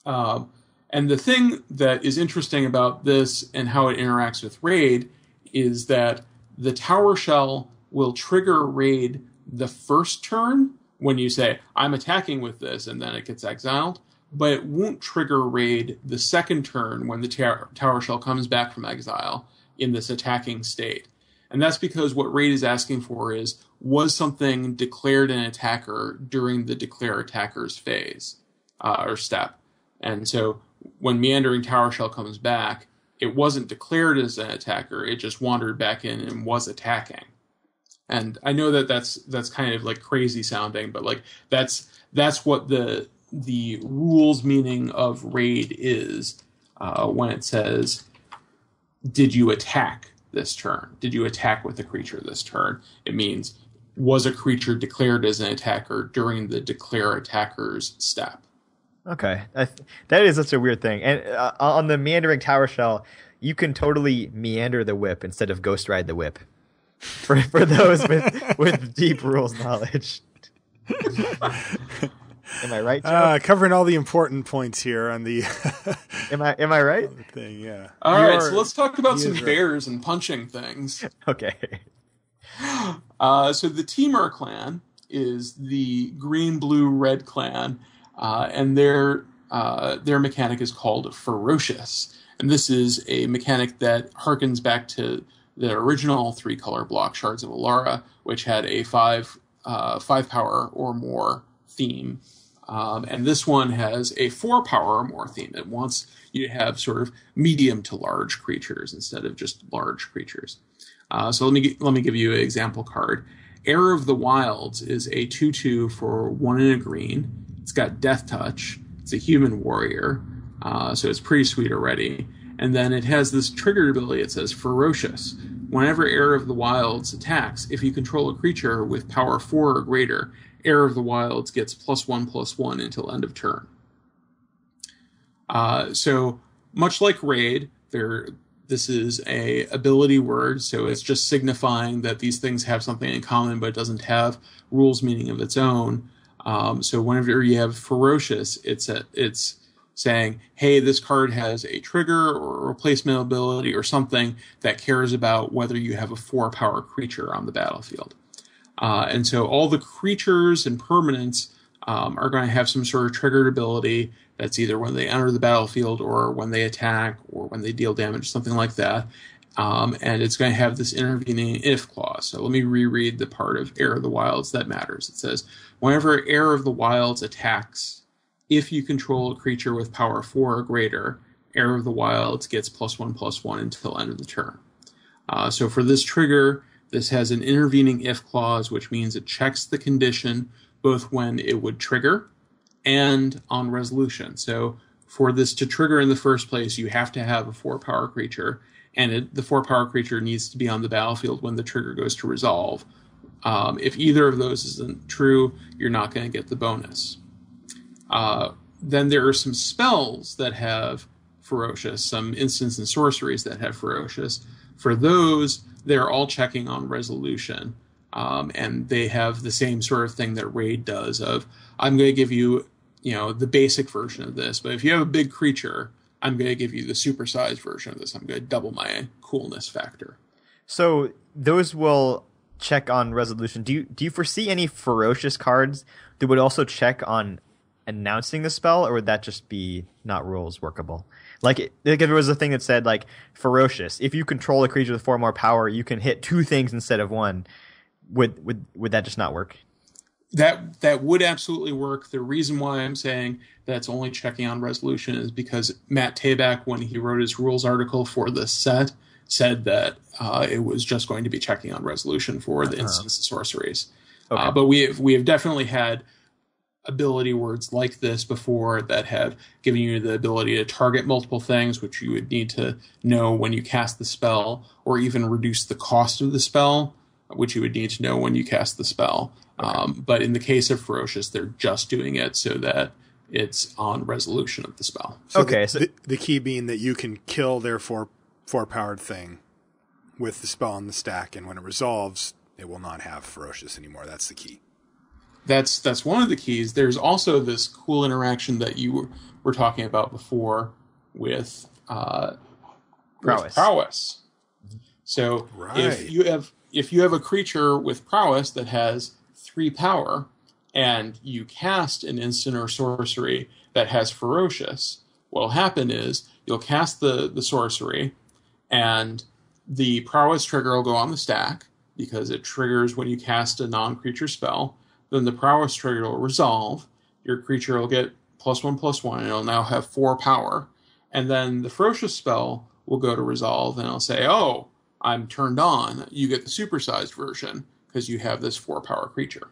And the thing that is interesting about this and how it interacts with Raid is that the Tower Shell will trigger Raid the first turn when you say, I'm attacking with this, and then it gets exiled, but it won't trigger Raid the second turn when the Tower Shell comes back from exile in this attacking state. And that's because what Raid is asking for is, was something declared an attacker during the Declare Attackers phase, or step. And so when Meandering Tower Shell comes back, it wasn't declared as an attacker, it just wandered back in and was attacking. And I know that that's kind of like crazy sounding, but like that's what the rules meaning of Raid is when it says, did you attack this turn? Did you attack with a creature this turn? It means, was a creature declared as an attacker during the Declare Attackers step? Okay, that is such a weird thing. And on the Meandering Tower Shell, you can totally meander the whip instead of Ghost Ride the whip. For those with deep rules knowledge. Am I right, Joe? Covering all the important points here on the. Am I right? On the thing, yeah. All right, so let's talk about some bears and punching things. Okay. So the Temur clan is the green-blue-red clan, and their mechanic is called Ferocious. And this is a mechanic that harkens back to the original 3-color block Shards of Alara, which had a 5 power or more theme. And this one has a 4 power or more theme. It wants you to have sort of medium to large creatures instead of just large creatures. So let me give you an example card. Heir of the Wilds is a 2/2 for 1 and a green. It's got Death Touch. It's a human warrior, so it's pretty sweet already. And then it has this triggered ability. It says Ferocious. Whenever Heir of the Wilds attacks, if you control a creature with power 4 or greater, Heir of the Wilds gets +1/+1 until end of turn. So much like Raid, this is a ability word, so it's just signifying that these things have something in common, but it doesn't have rules meaning of its own. So whenever you have Ferocious, it's saying, hey, this card has a trigger or a replacement ability or something that cares about whether you have a 4-power creature on the battlefield. And so all the creatures and permanents are going to have some sort of triggered ability that's either when they enter the battlefield or when they attack or when they deal damage, something like that. And it's going to have this intervening if clause. So let me reread the part of Heir of the Wilds that matters. It says, whenever Heir of the Wilds attacks, if you control a creature with power 4 or greater, Heir of the Wilds gets +1/+1 until end of the turn. So for this trigger, this has an intervening if clause, which means it checks the condition both when it would trigger and on resolution. So for this to trigger in the first place, you have to have a 4-power creature, and the 4-power creature needs to be on the battlefield when the trigger goes to resolve. If either of those isn't true, you're not going to get the bonus. Then there are some spells that have Ferocious, some instants and sorceries that have Ferocious. For those, they're all checking on resolution. And they have the same sort of thing that Raid does of, I'm going to give you, the basic version of this, but if you have a big creature, I'm going to give you the supersized version of this. I'm going to double my coolness factor. So those will check on resolution. Do you foresee any Ferocious cards that would also check on announcing the spell, or would that just be not rules workable? Like if it was a thing that said, like, Ferocious, if you control a creature with 4 more power, you can hit 2 things instead of 1. Would that just not work? That would absolutely work. The reason why I'm saying that's only checking on resolution is because Matt Tabak, when he wrote his rules article for this set, said that it was just going to be checking on resolution for the instants and sorceries. Okay. But we have definitely had ability words like this before that have given you the ability to target multiple things, which you would need to know when you cast the spell, or even reduce the cost of the spell, which you would need to know when you cast the spell. Okay. But in the case of Ferocious, they're just doing it so that it's on resolution of the spell. So okay, so the key being that you can kill their 4-powered thing with the spell on the stack, and when it resolves, it will not have Ferocious anymore. That's the key. That's one of the keys. There's also this cool interaction that you were talking about before with Prowess. So if you have a creature with Prowess that has 3 power, and you cast an instant or sorcery that has Ferocious, what'll happen is you'll cast the sorcery, and the Prowess trigger will go on the stack because it triggers when you cast a non-creature spell. Then the Prowess trigger will resolve. Your creature will get +1/+1, and it'll now have 4 power. And then the Ferocious spell will go to resolve, and it'll say, oh, I'm turned on. You get the supersized version because you have this 4-power creature.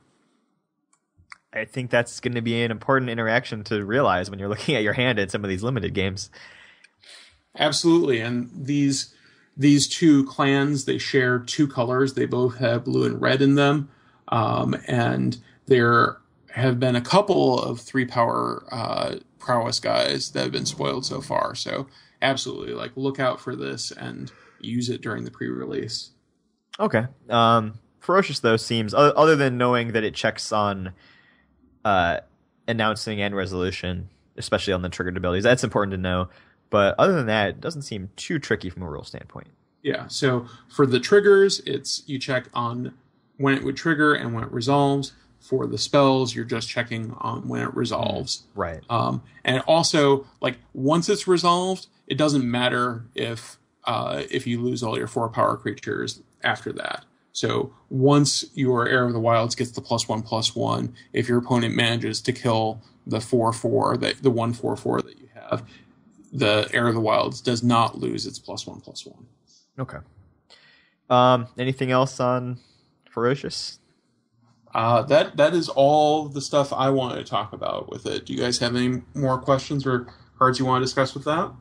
I think that's going to be an important interaction to realize when you're looking at your hand in some of these limited games. Absolutely. And these 2 clans, they share 2 colors. They both have blue and red in them. And there have been a couple of 3-power Prowess guys that have been spoiled so far. So absolutely, look out for this and use it during the pre-release. Okay. Ferocious, though, seems, other than knowing that it checks on announcing and resolution, especially on the triggered abilities. That's important to know. But other than that, it doesn't seem too tricky from a rule standpoint. Yeah, so for the triggers, you check on when it would trigger and when it resolves. For the spells, you're just checking on when it resolves. Right. And also, like, once it's resolved, it doesn't matter if you lose all your 4 power creatures after that. So once your Heir of the Wilds gets the +1/+1, if your opponent manages to kill the 4/4, the 1/4/4 that you have, the Heir of the Wilds does not lose its +1/+1. Okay. Anything else on Ferocious? That is all the stuff I wanted to talk about with it. Do you guys have any more questions or cards you want to discuss with that?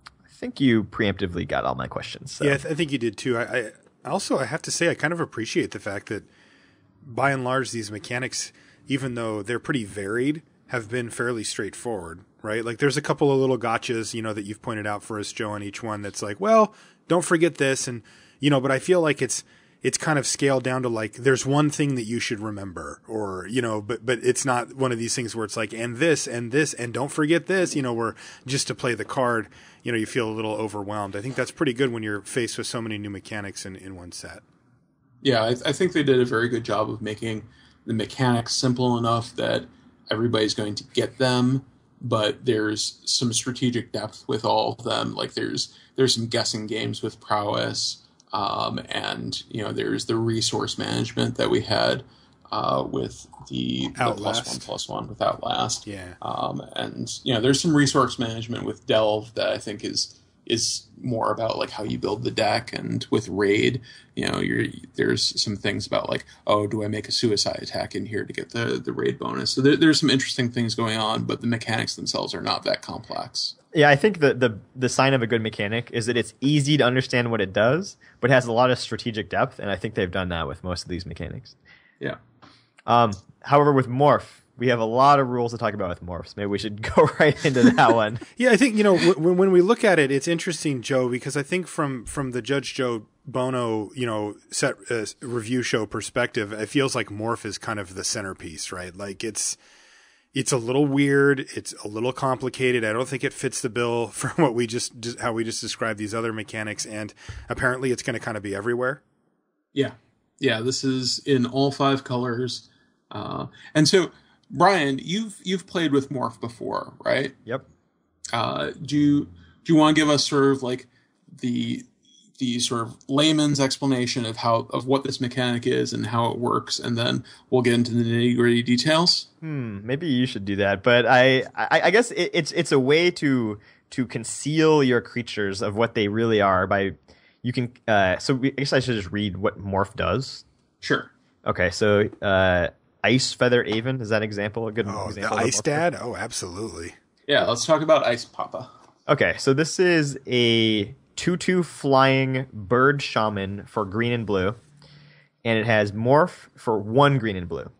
I think you preemptively got all my questions. So. Yeah, I think you did too. I also, I have to say, I kind of appreciate the fact that by and large, these mechanics, even though they're pretty varied, have been fairly straightforward, right? Like there's a couple of little gotchas, that you've pointed out for us, Joe, on each one that's like, well, don't forget this. And, but I feel like it's kind of scaled down to like, there's one thing that you should remember or, but it's not one of these things where it's like, and this, and don't forget this, where just to play the card, you feel a little overwhelmed. I think that's pretty good when you're faced with so many new mechanics in one set. Yeah, I think they did a very good job of making the mechanics simple enough that everybody's going to get them, but there's some strategic depth with all of them. Like there's some guessing games with Prowess, and there's the resource management that we had with the +1/+1 with Outlast. Yeah. And there's some resource management with Delve that I think is more about like how you build the deck, and with Raid, there's some things about like, oh, do I make a suicide attack in here to get the Raid bonus? So there's some interesting things going on, but the mechanics themselves are not that complex. Yeah, I think the sign of a good mechanic is that it's easy to understand what it does, but it has a lot of strategic depth, and I think they've done that with most of these mechanics. Yeah. However, with Morph, we have a lot of rules to talk about with Morphs. Maybe we should go right into that one. Yeah, I think, when we look at it, it's interesting, Joe, because I think from the Judge Joe Bono, set review show perspective, it feels like Morph is kind of the centerpiece, right? Like it's a little weird. It's a little complicated. I don't think it fits the bill for what how we just described these other mechanics. And apparently it's going to kind of be everywhere. Yeah. Yeah. This is in all 5 colors. And so, Brian, you've played with Morph before, right? Yep. Do you want to give us sort of like the sort of layman's explanation of what this mechanic is and how it works, and then we'll get into the nitty-gritty details? Maybe you should do that, but I guess it's a way to conceal your creatures of what they really are by you can. So I guess I should just read what Morph does. Sure. Okay, so. Ice Feather Aven, is that a good example? The Ice Dad? Oh, absolutely. Yeah, let's talk about Ice Papa. Okay, so this is a 2/2 flying bird shaman for green and blue, and it has Morph for 1 green and blue.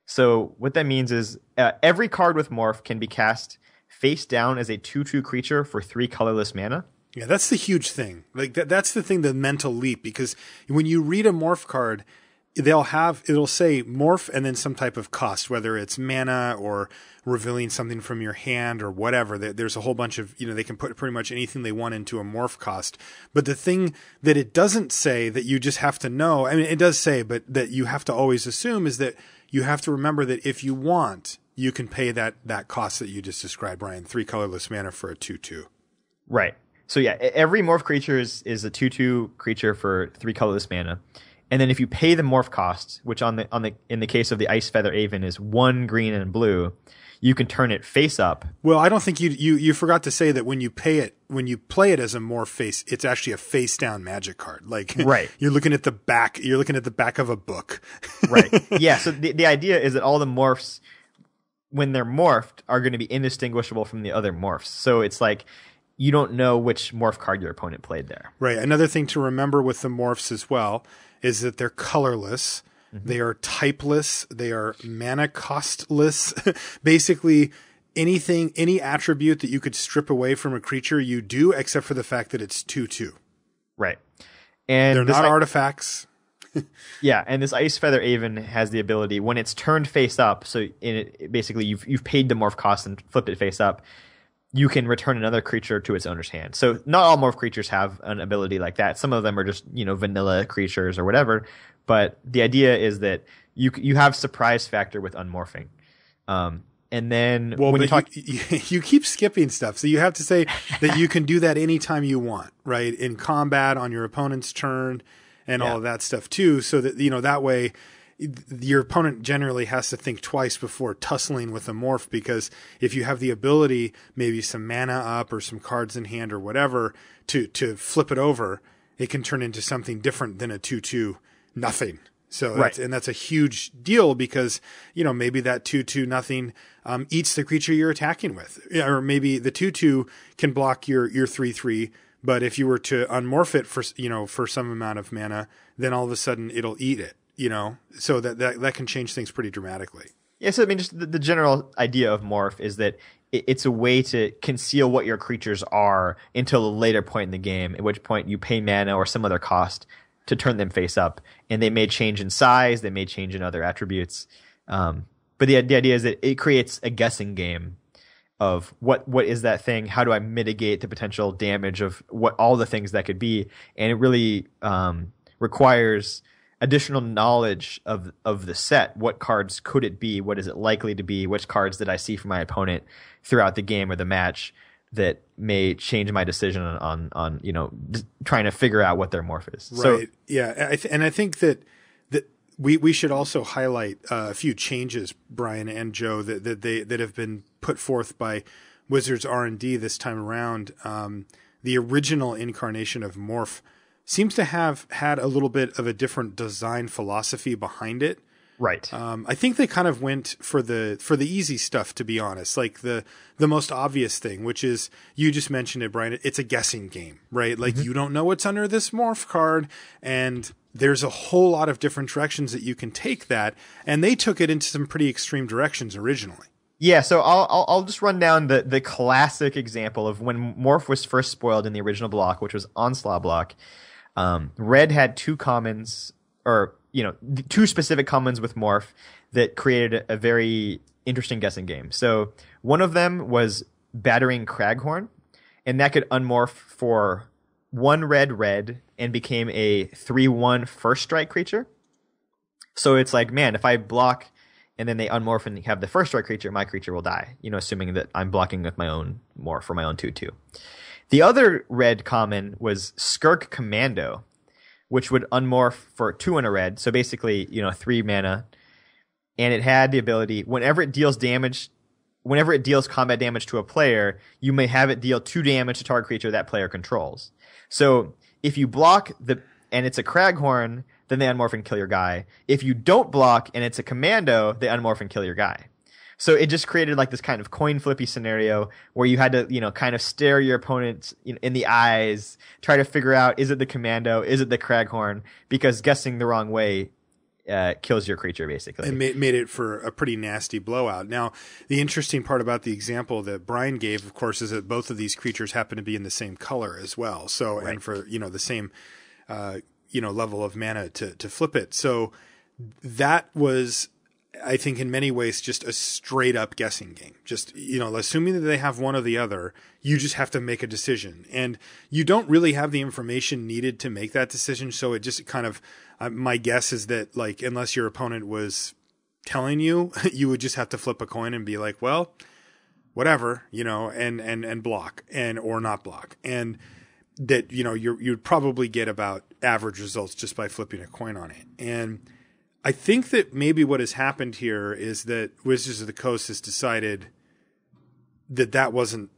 So what that means is every card with Morph can be cast face down as a 2/2 creature for 3 colorless mana. Yeah, that's the huge thing. Like that's the thing, the mental leap, because when you read a Morph card, it'll say Morph and then some type of cost, whether it's mana or revealing something from your hand or whatever. There's a whole bunch of, they can put pretty much anything they want into a Morph cost. But the thing that it doesn't say that you just have to know, I mean, it does say, but that you have to always assume is that you have to remember that if you want, you can pay that cost that you just described, Brian, 3 colorless mana for a 2/2. Right. So yeah, every Morph creature is a 2/2 creature for 3 colorless mana. And then if you pay the Morph cost, which in the case of the Ice Feather Aven is 1 green and blue, you can turn it face up. Well, I don't think you forgot to say that when you play it as a Morph face, it's actually a face down magic card. Like right. You're looking at the back of a book. Right. Yeah, so the idea is that all the Morphs, when they're morphed, are going to be indistinguishable from the other Morphs. So it's like you don't know which Morph card your opponent played there. Right. Another thing to remember with the Morphs as well is that they're colorless, they are typeless, they are mana costless. Basically, any attribute that you could strip away from a creature, you do, except for the fact that it's 2/2. Right. And they're not artifacts. Yeah, and this Ice Feather Aven has the ability, when it's turned face up, so basically you've paid the morph cost and flipped it face up, you can return another creature to its owner's hand. So not all morph creatures have an ability like that. Some of them are just, vanilla creatures or whatever. But the idea is that you have surprise factor with unmorphing. And then when you keep skipping stuff. So you have to say that you can do that anytime you want, right? In combat, on your opponent's turn, and all of that stuff too. So that, that way your opponent generally has to think twice before tussling with a morph, because if you have the ability, maybe some mana up or some cards in hand or whatever, to flip it over, it can turn into something different than a 2/2 nothing. So that's a huge deal, because, maybe that 2/2 nothing eats the creature you're attacking with, or maybe the 2/2 can block your 3/3. But if you were to unmorph it for some amount of mana, then all of a sudden it'll eat it. So that can change things pretty dramatically. Yeah, so just the general idea of morph is that it's a way to conceal what your creatures are until a later point in the game, at which point you pay mana or some other cost to turn them face up, and they may change in size, they may change in other attributes. But the idea is that it creates a guessing game of what is that thing? How do I mitigate the potential damage of what all the things that could be? And it really requires additional knowledge of the set. What cards could it be? What is it likely to be? Which cards did I see from my opponent throughout the game or the match that may change my decision on trying to figure out what their morph is? Right. So, yeah. I think that we should also highlight a few changes, Brian and Joe, that have been put forth by Wizards R&D this time around. The original incarnation of Morph seems to have had a little bit of a different design philosophy behind it. Right. I think they kind of went for the easy stuff, to be honest, like the most obvious thing, which is, you just mentioned it, Brian. It's a guessing game, right? Like you don't know what's under this morph card, and there's a whole lot of different directions that you can take that, and they took it into some pretty extreme directions originally. Yeah, so I'll just run down the classic example of when Morph was first spoiled in the original block, which was Onslaught block. Red had two commons, or two specific commons with Morph that created a very interesting guessing game. So one of them was Battering Craghorn, and that could unmorph for 1 red and became a 3/1 first strike creature. So it's like, man, if I block and then they unmorph and have the first strike creature, my creature will die, assuming that I'm blocking with my own morph for my own 2/2. The other red common was Skirk Commando, which would unmorph for 2 and a red. So basically, 3 mana. And it had the ability, whenever it deals combat damage to a player, you may have it deal 2 damage to target creature that player controls. So if you block and it's a Craghorn, then they unmorph and kill your guy. If you don't block and it's a Commando, they unmorph and kill your guy. So it just created like this kind of coin flippy scenario where you had to, kind of stare your opponent in the eyes, try to figure out, is it the Commando, is it the Craghorn? Because guessing the wrong way kills your creature, basically. And made it for a pretty nasty blowout. Now, the interesting part about the example that Brian gave, of course, is that both of these creatures happen to be in the same color as well. So, right. And for, the same, level of mana to flip it. So that was, I think, in many ways, just a straight up guessing game. Just, assuming that they have one or the other, you just have to make a decision. And you don't really have the information needed to make that decision. So it just kind of, my guess is that, like, unless your opponent was telling you, you would just have to flip a coin and be like, well, whatever, and block or not block. And that, you'd probably get about average results just by flipping a coin on it. And I think that maybe what has happened here is that Wizards of the Coast has decided that wasn't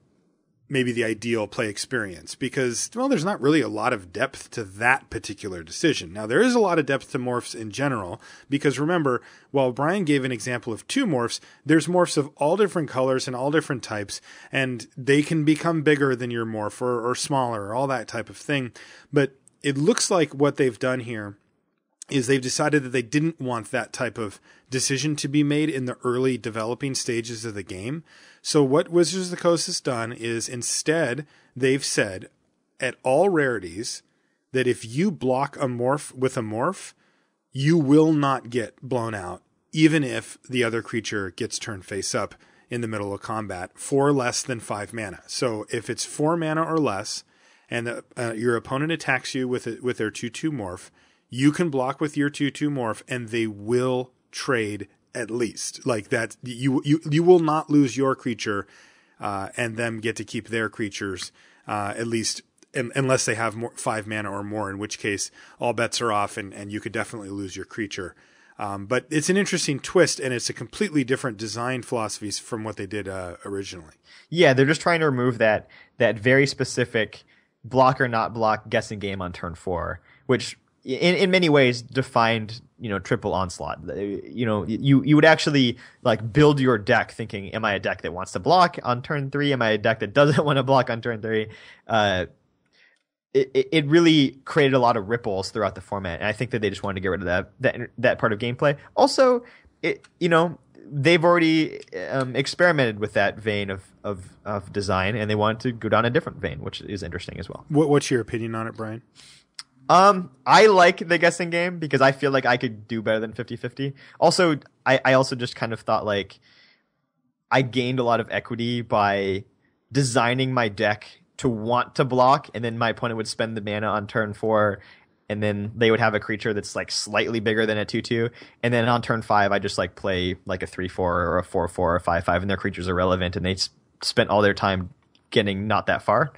maybe the ideal play experience, because, well, there's not really a lot of depth to that particular decision. Now, there is a lot of depth to morphs in general, because remember, while Brian gave an example of 2 morphs, there's morphs of all different colors and all different types, and they can become bigger than your morph or smaller, or all that type of thing. But it looks like what they've done here is they've decided that they didn't want that type of decision to be made in the early developing stages of the game. So what Wizards of the Coast has done is, instead, they've said at all rarities that if you block a morph with a morph, you will not get blown out, even if the other creature gets turned face up in the middle of combat for less than 5 mana. So if it's 4 mana or less, and your opponent attacks you with their 2/2 morph, you can block with your 2/2 morph, and they will trade at least. Like that, you will not lose your creature, and them get to keep their creatures at least, unless they have 5 mana or more, in which case all bets are off, and you could definitely lose your creature. But it's an interesting twist, and it's a completely different design philosophies from what they did originally. Yeah, they're just trying to remove that very specific block or not block guessing game on turn 4, which in many ways defined, triple onslaught. You would actually like build your deck thinking, am I a deck that wants to block on turn 3? Am I a deck that doesn't want to block on turn 3? It really created a lot of ripples throughout the format, and I think that they just wanted to get rid of that part of gameplay. Also, they've already experimented with that vein of design, and they wanted to go down a different vein, which is interesting as well. What's your opinion on it, Brian? I like the guessing game because I feel like I could do better than 50-50. Also, I also just kind of thought like I gained a lot of equity by designing my deck to want to block, and then my opponent would spend the mana on turn 4, and then they would have a creature that's like slightly bigger than a 2/2, and then on turn 5 I just like play like a 3/4 or a 4/4 or a 5/5, and their creatures are relevant, and they spent all their time getting not that far.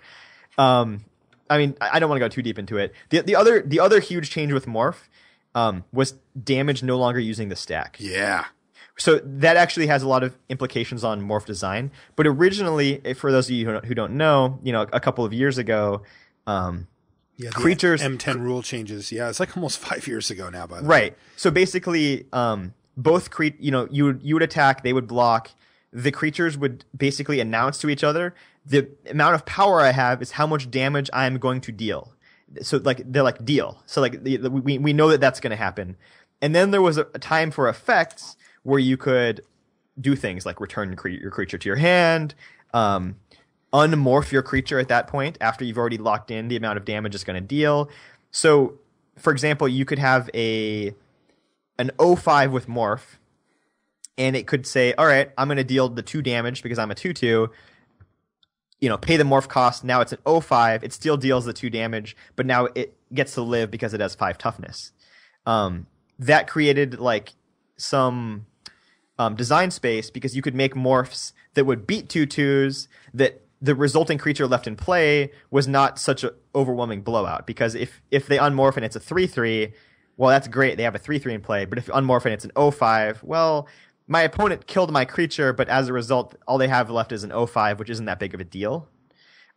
I mean, I don't want to go too deep into it. The other huge change with Morph was damage no longer using the stack. Yeah. So that actually has a lot of implications on Morph design. But originally, for those of you who don't know, a couple of years ago, creatures M10 rule changes. Yeah, it's like almost 5 years ago now. By the way, right. So basically, both you would attack, they would block. The creatures would basically announce to each other, the amount of power I have is how much damage I'm going to deal. So like they're like deal. So like we know that that's going to happen. And then there was a time for effects where you could do things like return your creature to your hand, unmorph your creature at that point after you've already locked in the amount of damage it's going to deal. So, for example, you could have an 0/5 with Morph, and it could say, all right, I'm going to deal the 2 damage because I'm a 2/2, pay the Morph cost. Now it's an 0/5. It still deals the 2 damage, but now it gets to live because it has 5 toughness. That created like some design space because you could make morphs that would beat 2/2s, that the resulting creature left in play was not such an overwhelming blowout, because if they unmorph and it's a 3/3, well, that's great, they have a 3/3 in play. But if you unmorph and it's an 0/5, well, my opponent killed my creature, but as a result all they have left is an 0/5, which isn't that big of a deal,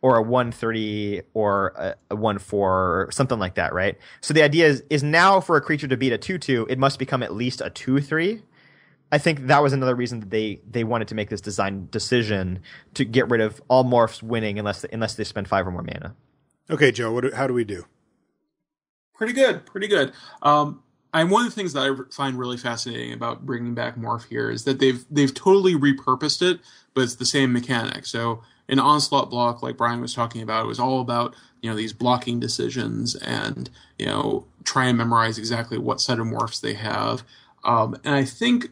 or a 1/3 or a 1/4 or something like that, right? So the idea is now for a creature to beat a 2/2, it must become at least a 2/3. I think that was another reason that they wanted to make this design decision to get rid of all morphs winning unless they spend 5 or more mana. Okay, Joe, how do we do? Pretty good. And one of the things that I find really fascinating about bringing back Morph here is that they've totally repurposed it, but it's the same mechanic. So in Onslaught block, like Brian was talking about, it was all about these blocking decisions and try and memorize exactly what set of morphs they have. And I think,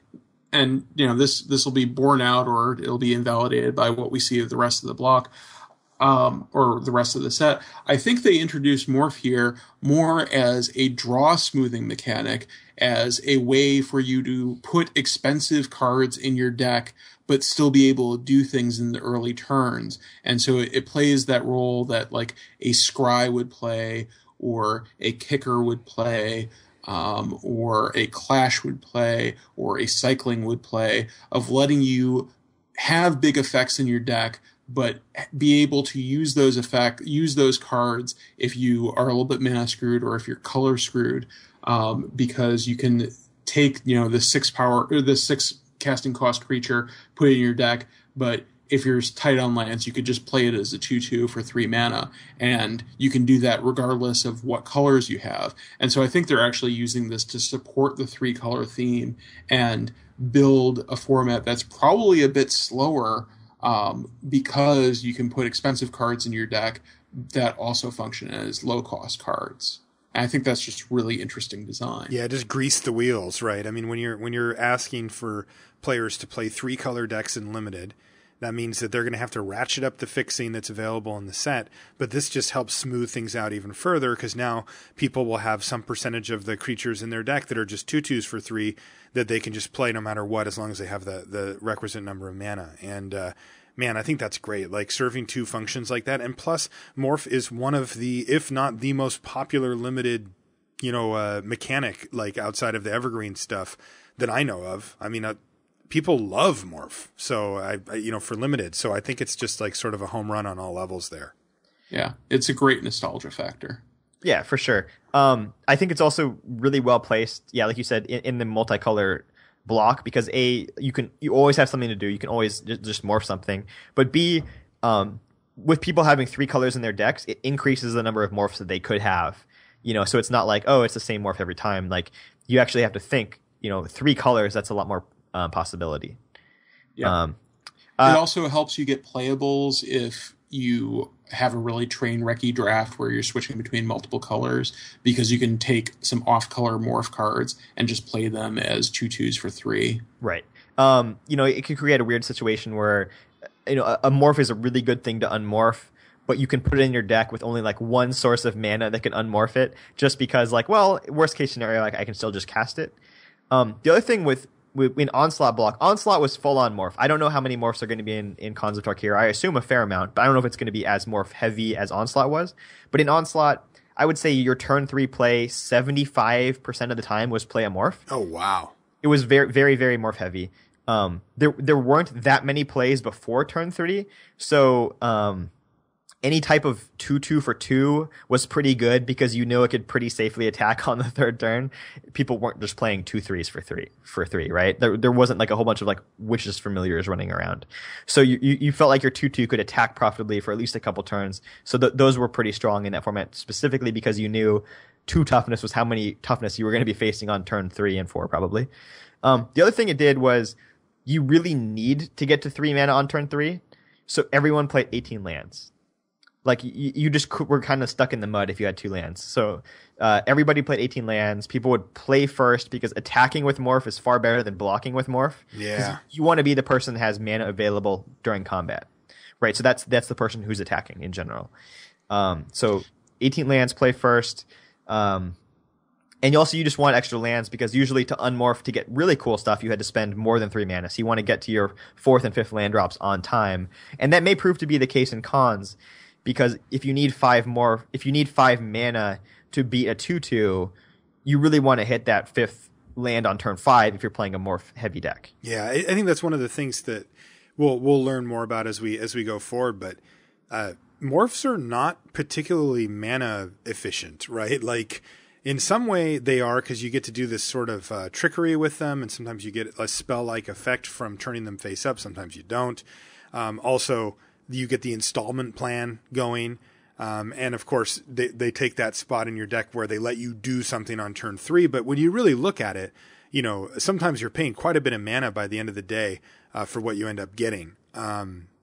and this will be borne out or it'll be invalidated by what we see of the rest of the block, or the rest of the set. I think they introduced Morph here more as a draw smoothing mechanic, as a way for you to put expensive cards in your deck but still be able to do things in the early turns. And so it plays that role that like a Scry would play, or a Kicker would play, or a Clash would play, or a Cycling would play, of letting you have big effects in your deck, but be able to use those cards if you are a little bit mana screwed or if you're color screwed, because you can take the 6 power or the 6 casting cost creature, put it in your deck, but if you're tight on lands, you could just play it as a 2/2 for 3 mana, and you can do that regardless of what colors you have. And so I think they're actually using this to support the 3-color theme and build a format that's probably a bit slower, because you can put expensive cards in your deck that also function as low-cost cards. And I think that's just really interesting design. Yeah, just grease the wheels, right? I mean, when you're asking for players to play 3-color decks in limited, that means that they're going to have to ratchet up the fixing that's available in the set, but this just helps smooth things out even further because now people will have some percentage of the creatures in their deck that are just 2/2s for 3 that they can just play no matter what as long as they have the requisite number of mana. And man, I think that's great. Like serving 2 functions like that. And plus, Morph is one of the, if not the most popular limited, mechanic, like outside of the Evergreen stuff that I know of. I mean, people love Morph. So I for limited. So I think it's just like sort of a home run on all levels there. Yeah. It's a great nostalgia factor. Yeah, for sure. I think it's also really well placed. Yeah. Like you said, in the multicolor block, because you always have something to do. You can always just morph something, but B, with people having 3 colors in their decks, it increases the number of morphs that they could have, so it's not like, oh, it's the same morph every time. Like you actually have to think, 3 colors, that's a lot more possibility. Yeah. It also helps you get playables if you have a really train wrecky draft where you're switching between multiple colors, because you can take some off-color morph cards and just play them as 2/2s for 3. Right. It could create a weird situation where, a morph is a really good thing to unmorph, but you can put it in your deck with only like one source of mana that can unmorph it, just because like, well, worst case scenario, like I can still just cast it. The other thing with in Onslaught block, Onslaught was full on morph. I don't know how many morphs are going to be in Khans of Tarkir. I assume a fair amount, but I don't know if it's going to be as morph heavy as Onslaught was. But in Onslaught, I would say your turn 3 play 75% of the time was play a morph. Oh, wow. It was very, very, very morph heavy. There weren't that many plays before turn 3, so any type of 2/2 for 2 was pretty good because it could pretty safely attack on the 3rd turn. People weren't just playing 2/3s for 3, right? There wasn't like a whole bunch of like Witch's Familiars running around. So you felt like your 2/2 could attack profitably for at least a couple turns. So those were pretty strong in that format, specifically because you knew 2 toughness was how many toughness you were going to be facing on turn 3 and 4 probably. The other thing it did was you really need to get to 3 mana on turn 3. So everyone played 18 lands. Like you just were kind of stuck in the mud if you had 2 lands. So everybody played 18 lands. People would play first because attacking with Morph is far better than blocking with Morph. Yeah. You want to be the person that has mana available during combat, right? So that's the person who's attacking in general. So 18 lands, play first. And you just want extra lands because usually to unmorph to get really cool stuff, you had to spend more than 3 mana. So you want to get to your 4th and 5th land drops on time. And that may prove to be the case in Khans. Because if you need 5 mana to beat a 2/2, you really want to hit that 5th land on turn 5 if you're playing a morph heavy deck. Yeah, I think that's one of the things that we'll learn more about as we go forward. But morphs are not particularly mana efficient, right? Like in some way they are, because you get to do this sort of trickery with them, and sometimes you get a spell-like effect from turning them face up. Sometimes you don't. Also, you get the installment plan going. And of course, they take that spot in your deck where they let you do something on turn 3. But when you really look at it, sometimes you're paying quite a bit of mana by the end of the day for what you end up getting.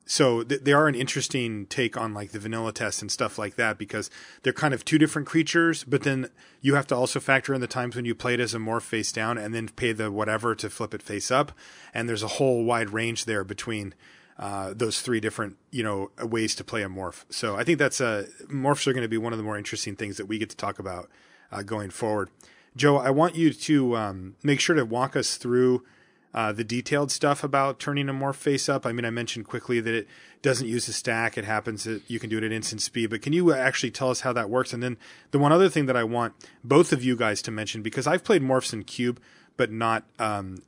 So they are an interesting take on like the vanilla test and stuff like that, because they're kind of 2 different creatures, but then you have to also factor in the times when you play it as a morph face down and then pay the whatever to flip it face up. And there's a whole wide range there between those 3 different, ways to play a morph. So I think morphs are going to be one of the more interesting things that we get to talk about going forward. Joe, I want you to make sure to walk us through the detailed stuff about turning a morph face up. I mean, I mentioned quickly that it doesn't use a stack. It happens that you can do it at instant speed, but can you actually tell us how that works? And then the one other thing that I want both of you guys to mention, because I've played morphs in Cube, but not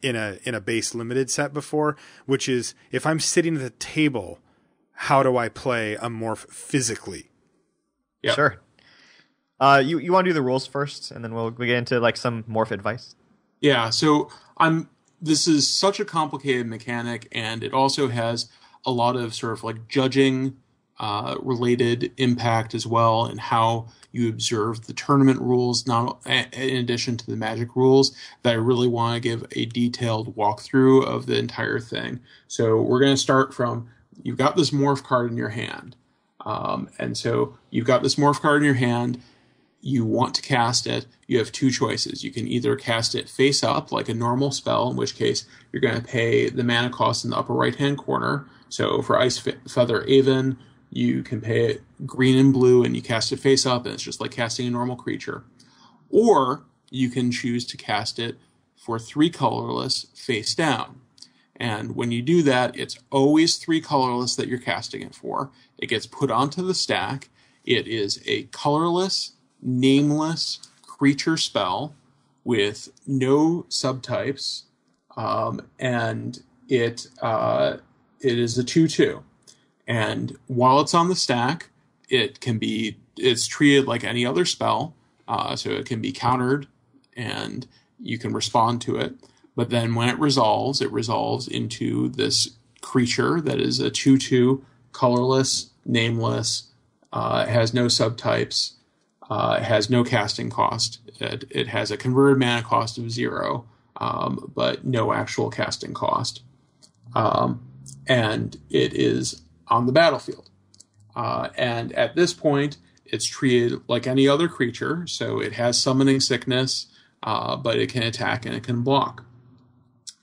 in a base limited set before, which is if I'm sitting at the table, how do I play a morph physically? Yeah, sure. You want to do the rules first, and then we'll get into like some morph advice. Yeah. So this is such a complicated mechanic, and it also has a lot of sort of like judging related impact as well, and how you observe the tournament rules, not in addition to the Magic rules, that I really want to give a detailed walkthrough of the entire thing. So we're going to start from, you've got this morph card in your hand. And so you've got this morph card in your hand. you want to cast it, you have two choices. You can either cast it face up like a normal spell, in which case you're going to pay the mana cost in the upper right-hand corner. So for Ice Feather Aven, you can pay it green and blue, and you cast it face up, and it's just like casting a normal creature. Or you can choose to cast it for 3 colorless face down. And when you do that, it's always 3 colorless that you're casting it for. It gets put onto the stack. It is a colorless, nameless creature spell with no subtypes, and it is a 2/2. And while it's on the stack, it's treated like any other spell, so it can be countered, and you can respond to it. But then when it resolves into this creature that is a 2/2, colorless, nameless, has no subtypes, has no casting cost. It has a converted mana cost of 0, but no actual casting cost. And it is on the battlefield. And at this point, it's treated like any other creature. So it has summoning sickness, but it can attack and it can block.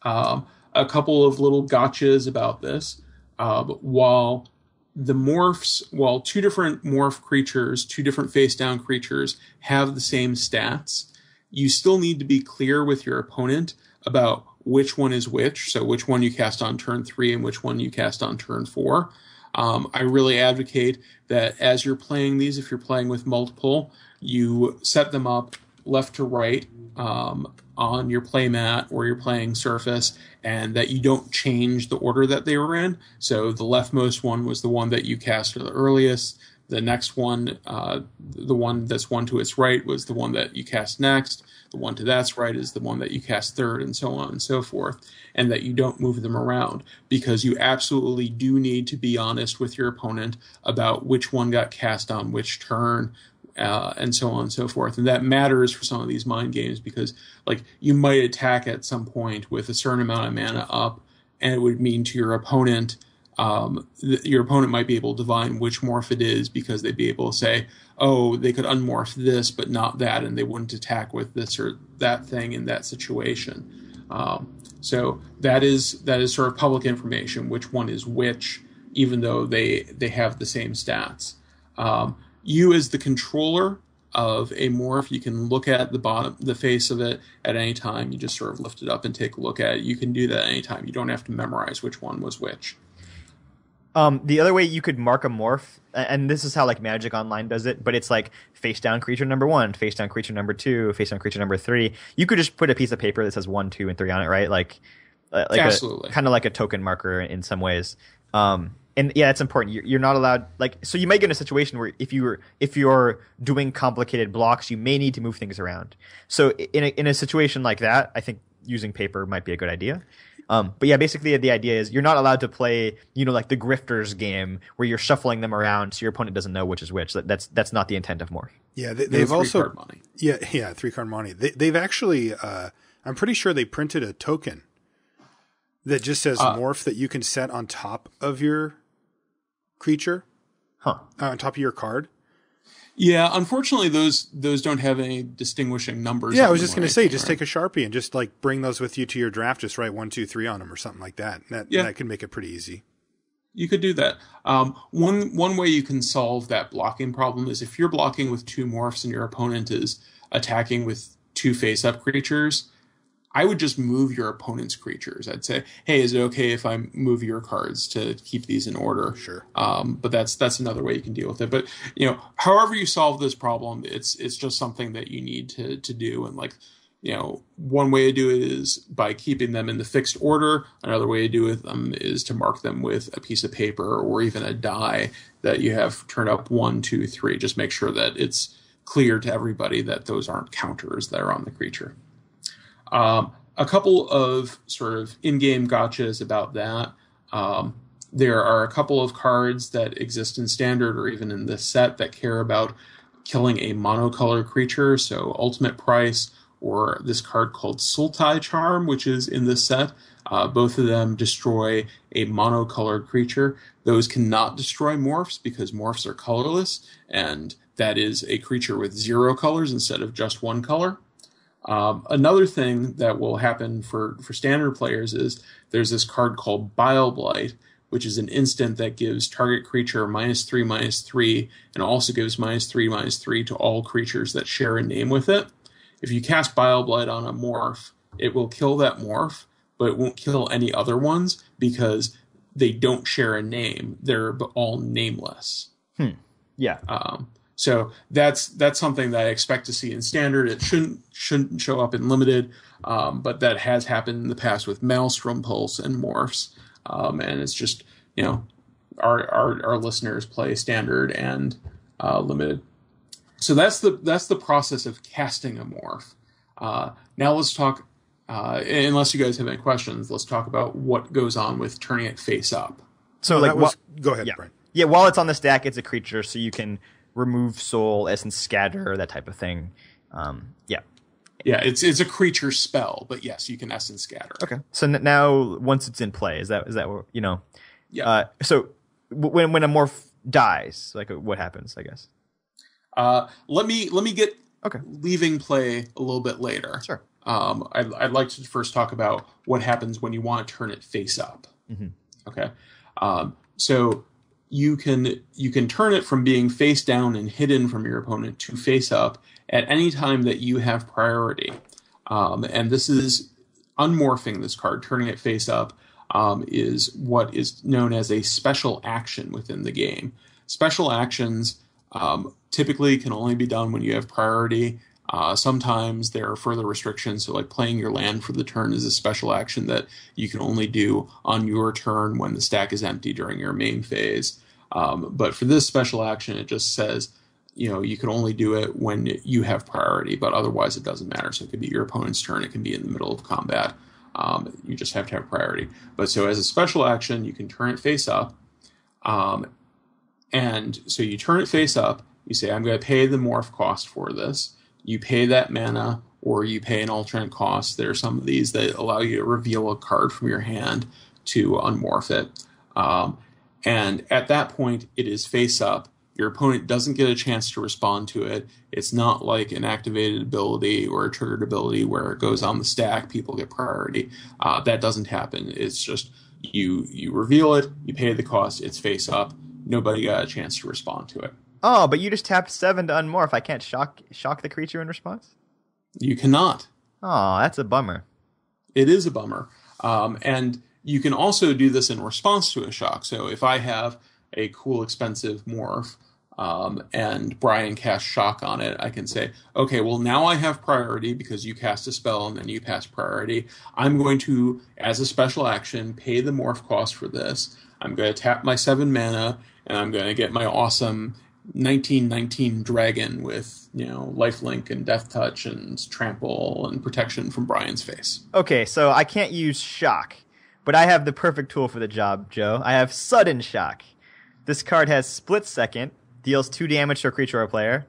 A couple of little gotchas about this. While two different morph creatures, 2 different face-down creatures have the same stats, you still need to be clear with your opponent about which one is which, so which one you cast on turn 3 and which one you cast on turn 4. I really advocate that as you're playing these, if you're playing with multiple, you set them up left to right on your playmat or you're playing surface, and that you don't change the order that they were in. So the leftmost one was the one that you cast the earliest. The next one, the one that's one to its right, was the one that you cast next. The one to that's right is the one that you cast third, and so on and so forth. And that you don't move them around, because you absolutely do need to be honest with your opponent about which one got cast on which turn, and so on and so forth. And that matters for some of these mind games, because like you might attack at some point with a certain amount of mana up, and it would mean to your opponent, your opponent might be able to divine which morph it is, because they'd be able to say, oh, they could unmorph this but not that, and they wouldn't attack with this or that thing in that situation. So that is sort of public information, which one is which, even though they have the same stats. You as the controller of a morph, you can look at the face of it at any time. You just sort of lift it up and take a look at it. You can do that at any time. You don't have to memorize which one was which. The other way you could mark a morph, and this is how like Magic Online does it, but it's like face down creature number 1, face down creature number 2, face down creature number 3. You could just put a piece of paper that says 1, 2, and 3 on it, right? Like Absolutely. Kind of like a token marker in some ways. And yeah, it's important. You're not allowed, like, so you may get in a situation where if you're doing complicated blocks, you may need to move things around. So in a situation like that, I think using paper might be a good idea. But yeah, basically the idea is you're not allowed to play, like the Grifters game where you're shuffling them around so your opponent doesn't know which is which. That's not the intent of Morph. Yeah, they've also 3-card money. Yeah, 3-card money. They've actually, I'm pretty sure they printed a token that just says Morph that you can set on top of your creature, on top of your card. Yeah, unfortunately, those don't have any distinguishing numbers. Yeah, I was just going to say, just take a Sharpie and just like bring those with you to your draft. Just write 1, 2, 3 on them or something like that. That can make it pretty easy. You could do that. One way you can solve that blocking problem is if you're blocking with 2 morphs and your opponent is attacking with 2 face-up creatures, I would just move your opponent's creatures. I'd say, hey, is it okay if I move your cards to keep these in order? Sure. But that's another way you can deal with it. But however you solve this problem, it's just something that you need to do. And one way to do it is by keeping them in the fixed order. Another way to do it is to mark them with a piece of paper or even a die that you have turned up 1, 2, 3. Just make sure that it's clear to everybody that those aren't counters that are on the creature. A couple of sort of in-game gotchas about that. There are a couple of cards that exist in Standard or even in this set that care about killing a monocolor creature. So Ultimate Price or this card called Sultai Charm, which is in this set. Both of them destroy a monocolored creature. Those cannot destroy morphs because morphs are colorless, and that is a creature with 0 colors instead of just 1 color. Another thing that will happen for standard players is there's this card called Bile Blight, which is an instant that gives target creature -3/-3, and also gives -3/-3 to all creatures that share a name with it. If you cast Bile Blight on a morph, it will kill that morph, but it won't kill any other ones because they don't share a name. They're all nameless. Yeah. So that's something that I expect to see in standard. It shouldn't show up in limited, but that has happened in the past with Maelstrom Pulse and morphs. And it's just, our listeners play standard and limited. So that's the process of casting a morph. Now let's talk. Unless you guys have any questions, let's talk about what goes on with turning it face up. So go ahead, yeah. Brian. Yeah, while it's on the stack, it's a creature, so you can remove soul, essence scatter, that type of thing. Yeah, it's a creature spell, but yes, you can essence scatter. Okay. So now, once it's in play, is that what, Yeah. So when a morph dies, like what happens? I guess. Let me get okay. leaving play a little bit later. Sure. I'd like to first talk about what happens when you want to turn it face up. Mm-hmm. Okay. So you can turn it from being face down and hidden from your opponent to face up at any time that you have priority. And this is unmorphing this card, turning it face up, is what is known as a special action within the game. Special actions typically can only be done when you have priority. Sometimes there are further restrictions, so like playing your land for the turn is a special action that you can only do on your turn when the stack is empty during your main phase. But for this special action, it just says, you can only do it when you have priority, but otherwise it doesn't matter. So it could be your opponent's turn, it can be in the middle of combat. You just have to have priority. But so as a special action, you can turn it face up. And so you turn it face up, you say, I'm going to pay the morph cost for this. You pay that mana, or you pay an alternate cost. There are some of these that allow you to reveal a card from your hand to unmorph it. And at that point, it is face up. Your opponent doesn't get a chance to respond to it. It's not like an activated ability or a triggered ability where it goes on the stack, people get priority. That doesn't happen. It's just you reveal it, you pay the cost, it's face up. Nobody got a chance to respond to it. Oh, but you just tapped 7 to unmorph. I can't shock the creature in response? You cannot. Oh, that's a bummer. It is a bummer. And you can also do this in response to a shock. So if I have a cool, expensive morph and Brian casts shock on it, I can say, okay, well, now I have priority because you cast a spell and then you pass priority. I'm going to, as a special action, pay the morph cost for this. I'm going to tap my 7 mana, and I'm going to get my awesome 1919 dragon with, lifelink and death touch and trample and protection from Brian's face. Okay, so I can't use shock, but I have the perfect tool for the job, Joe. I have sudden shock. This card has split second, deals 2 damage to a creature or player,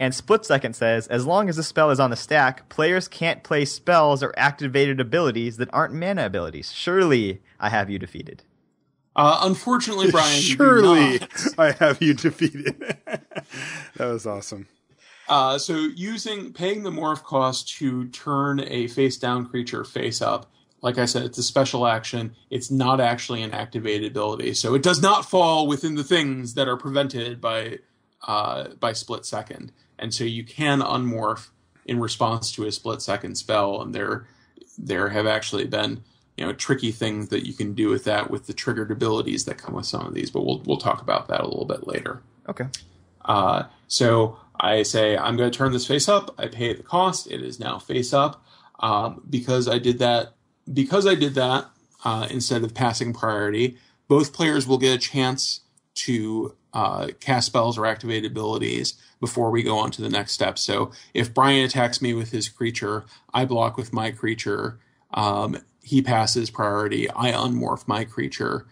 and split second says, as long as the spell is on the stack, players can't play spells or activated abilities that aren't mana abilities. Surely I have you defeated. Unfortunately, Brian, surely I have you defeated. That was awesome. So paying the morph cost to turn a face down creature face up, like I said, it's a special action. It's not actually an activated ability, so it does not fall within the things that are prevented by split second. And so you can unmorph in response to a split second spell, and there have actually been tricky things that you can do with that, with the triggered abilities that come with some of these, but we'll talk about that a little bit later. Okay. So I say, I'm going to turn this face up. I pay the cost. It is now face up. Because I did that, instead of passing priority, both players will get a chance to cast spells or activate abilities before we go on to the next step. So if Brian attacks me with his creature, I block with my creature. He passes priority. I unmorph my creature.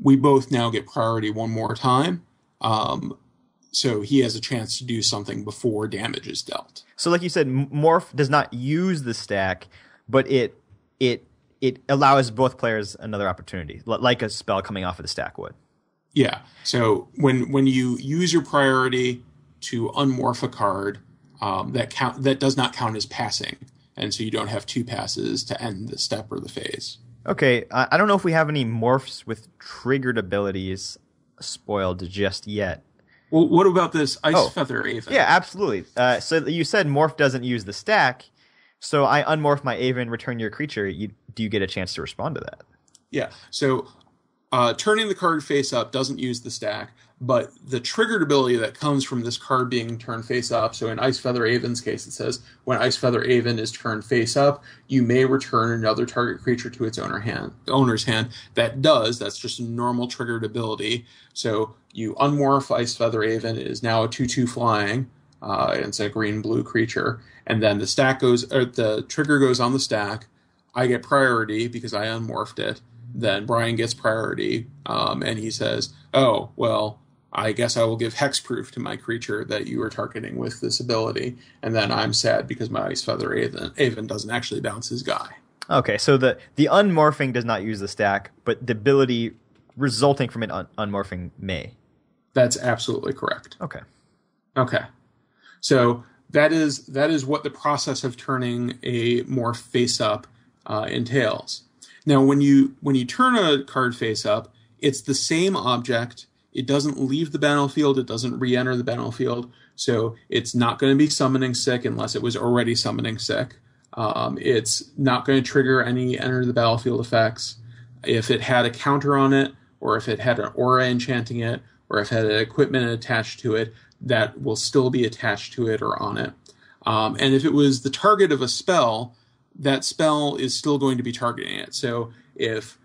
We both now get priority one more time. So he has a chance to do something before damage is dealt. So like you said, Morph does not use the stack, but it allows both players another opportunity, like a spell coming off of the stack would. Yeah. So when you use your priority to unmorph a card that does not count as passing, and so you don't have 2 passes to end the step or the phase. Okay, I don't know if we have any morphs with triggered abilities spoiled just yet. Well, what about this Ice Feather Aven? Yeah, absolutely. So you said Morph doesn't use the stack, so I unmorph my Aven, return your creature. Do you get a chance to respond to that? Yeah, so turning the card face up doesn't use the stack, but the triggered ability that comes from this card being turned face up, so in Ice Feather Aven's case, it says, when Ice Feather Aven is turned face up, you may return another target creature to its owner's hand. That's just a normal triggered ability. So you unmorph Ice Feather Aven, it is now a 2/2 flying, it's a green-blue creature, and then the trigger goes on the stack, I get priority because I unmorphed it, then Brian gets priority, and he says, oh, well, I guess I will give hexproof to my creature that you are targeting with this ability, and then I'm sad because my Ice Feather Aven doesn't actually bounce his guy. Okay, so the unmorphing does not use the stack, but the ability resulting from it unmorphing may. That's absolutely correct. Okay. So that is what the process of turning a morph face up entails. Now, when you turn a card face up, it's the same object. It doesn't leave the battlefield. It doesn't re-enter the battlefield. So it's not going to be summoning sick unless it was already summoning sick. It's not going to trigger any enter the battlefield effects. If it had a counter on it, or if it had an aura enchanting it, or if it had an equipment attached to it, that will still be attached to it or on it. And if it was the target of a spell, that spell is still going to be targeting it. So if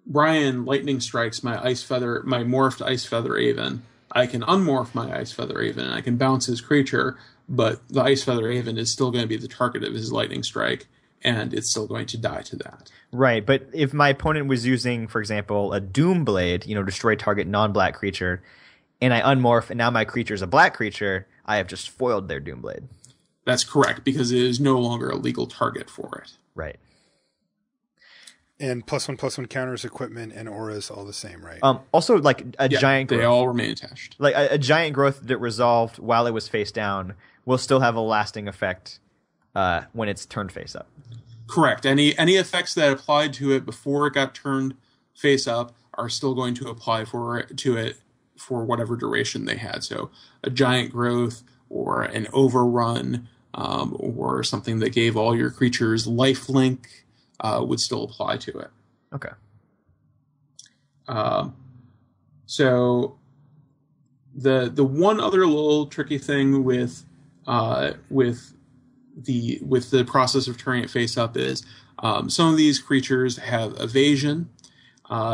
Brian lightning strikes my morphed Ice Feather Aven, I can unmorph my Ice Feather Aven and I can bounce his creature, but the Ice Feather Aven is still going to be the target of his lightning strike, and it's still going to die to that. Right, but if my opponent was using, for example, a Doom Blade, destroy target non-black creature, and I unmorph, and now my creature is a black creature, I have just foiled their Doom Blade. That's correct, because it is no longer a legal target for it. Right. And +1/+1 counters, equipment, and auras all the same, right? Also, like giant growth. They all remain attached. Like a giant growth that resolved while it was face down will still have a lasting effect when it's turned face up. Correct. Any effects that applied to it before it got turned face up are still going to apply to it for whatever duration they had. So a giant growth or an overrun or something that gave all your creatures lifelink would still apply to it. Okay. So the one other little tricky thing with the process of turning it face up is some of these creatures have evasion.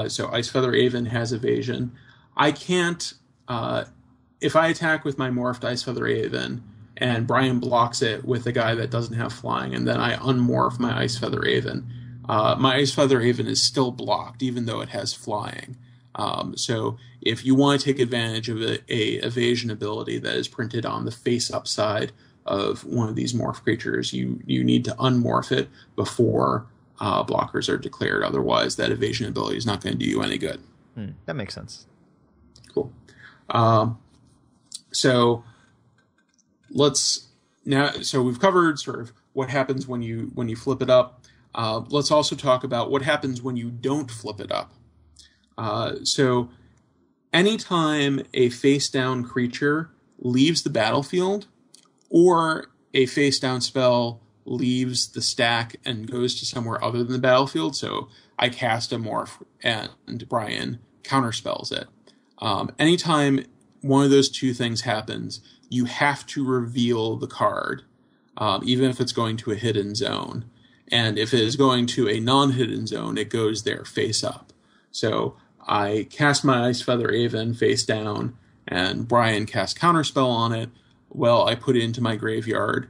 So Ice Feather Aven has evasion. I can't if I attack with my morphed Ice Feather Aven and Brian blocks it with a guy that doesn't have flying, and then I unmorph my Ice Feather Aven, my Ice Feather Aven is still blocked even though it has flying. So if you want to take advantage of a evasion ability that is printed on the face up side of one of these morph creatures, you need to unmorph it before blockers are declared. Otherwise, that evasion ability is not going to do you any good. That makes sense. Cool. So we've covered sort of what happens when you flip it up. Let's also talk about what happens when you don't flip it up. So anytime a face down creature leaves the battlefield, or a face down spell leaves the stack and goes to somewhere other than the battlefield, so I cast a morph and Brian counterspells it. Anytime one of those two things happens, you have to reveal the card, even if it's going to a hidden zone. And if it is going to a non-hidden zone, it goes there face up. So I cast my Ice Feather Aven face down, and Brian casts counterspell on it. Well, I put it into my graveyard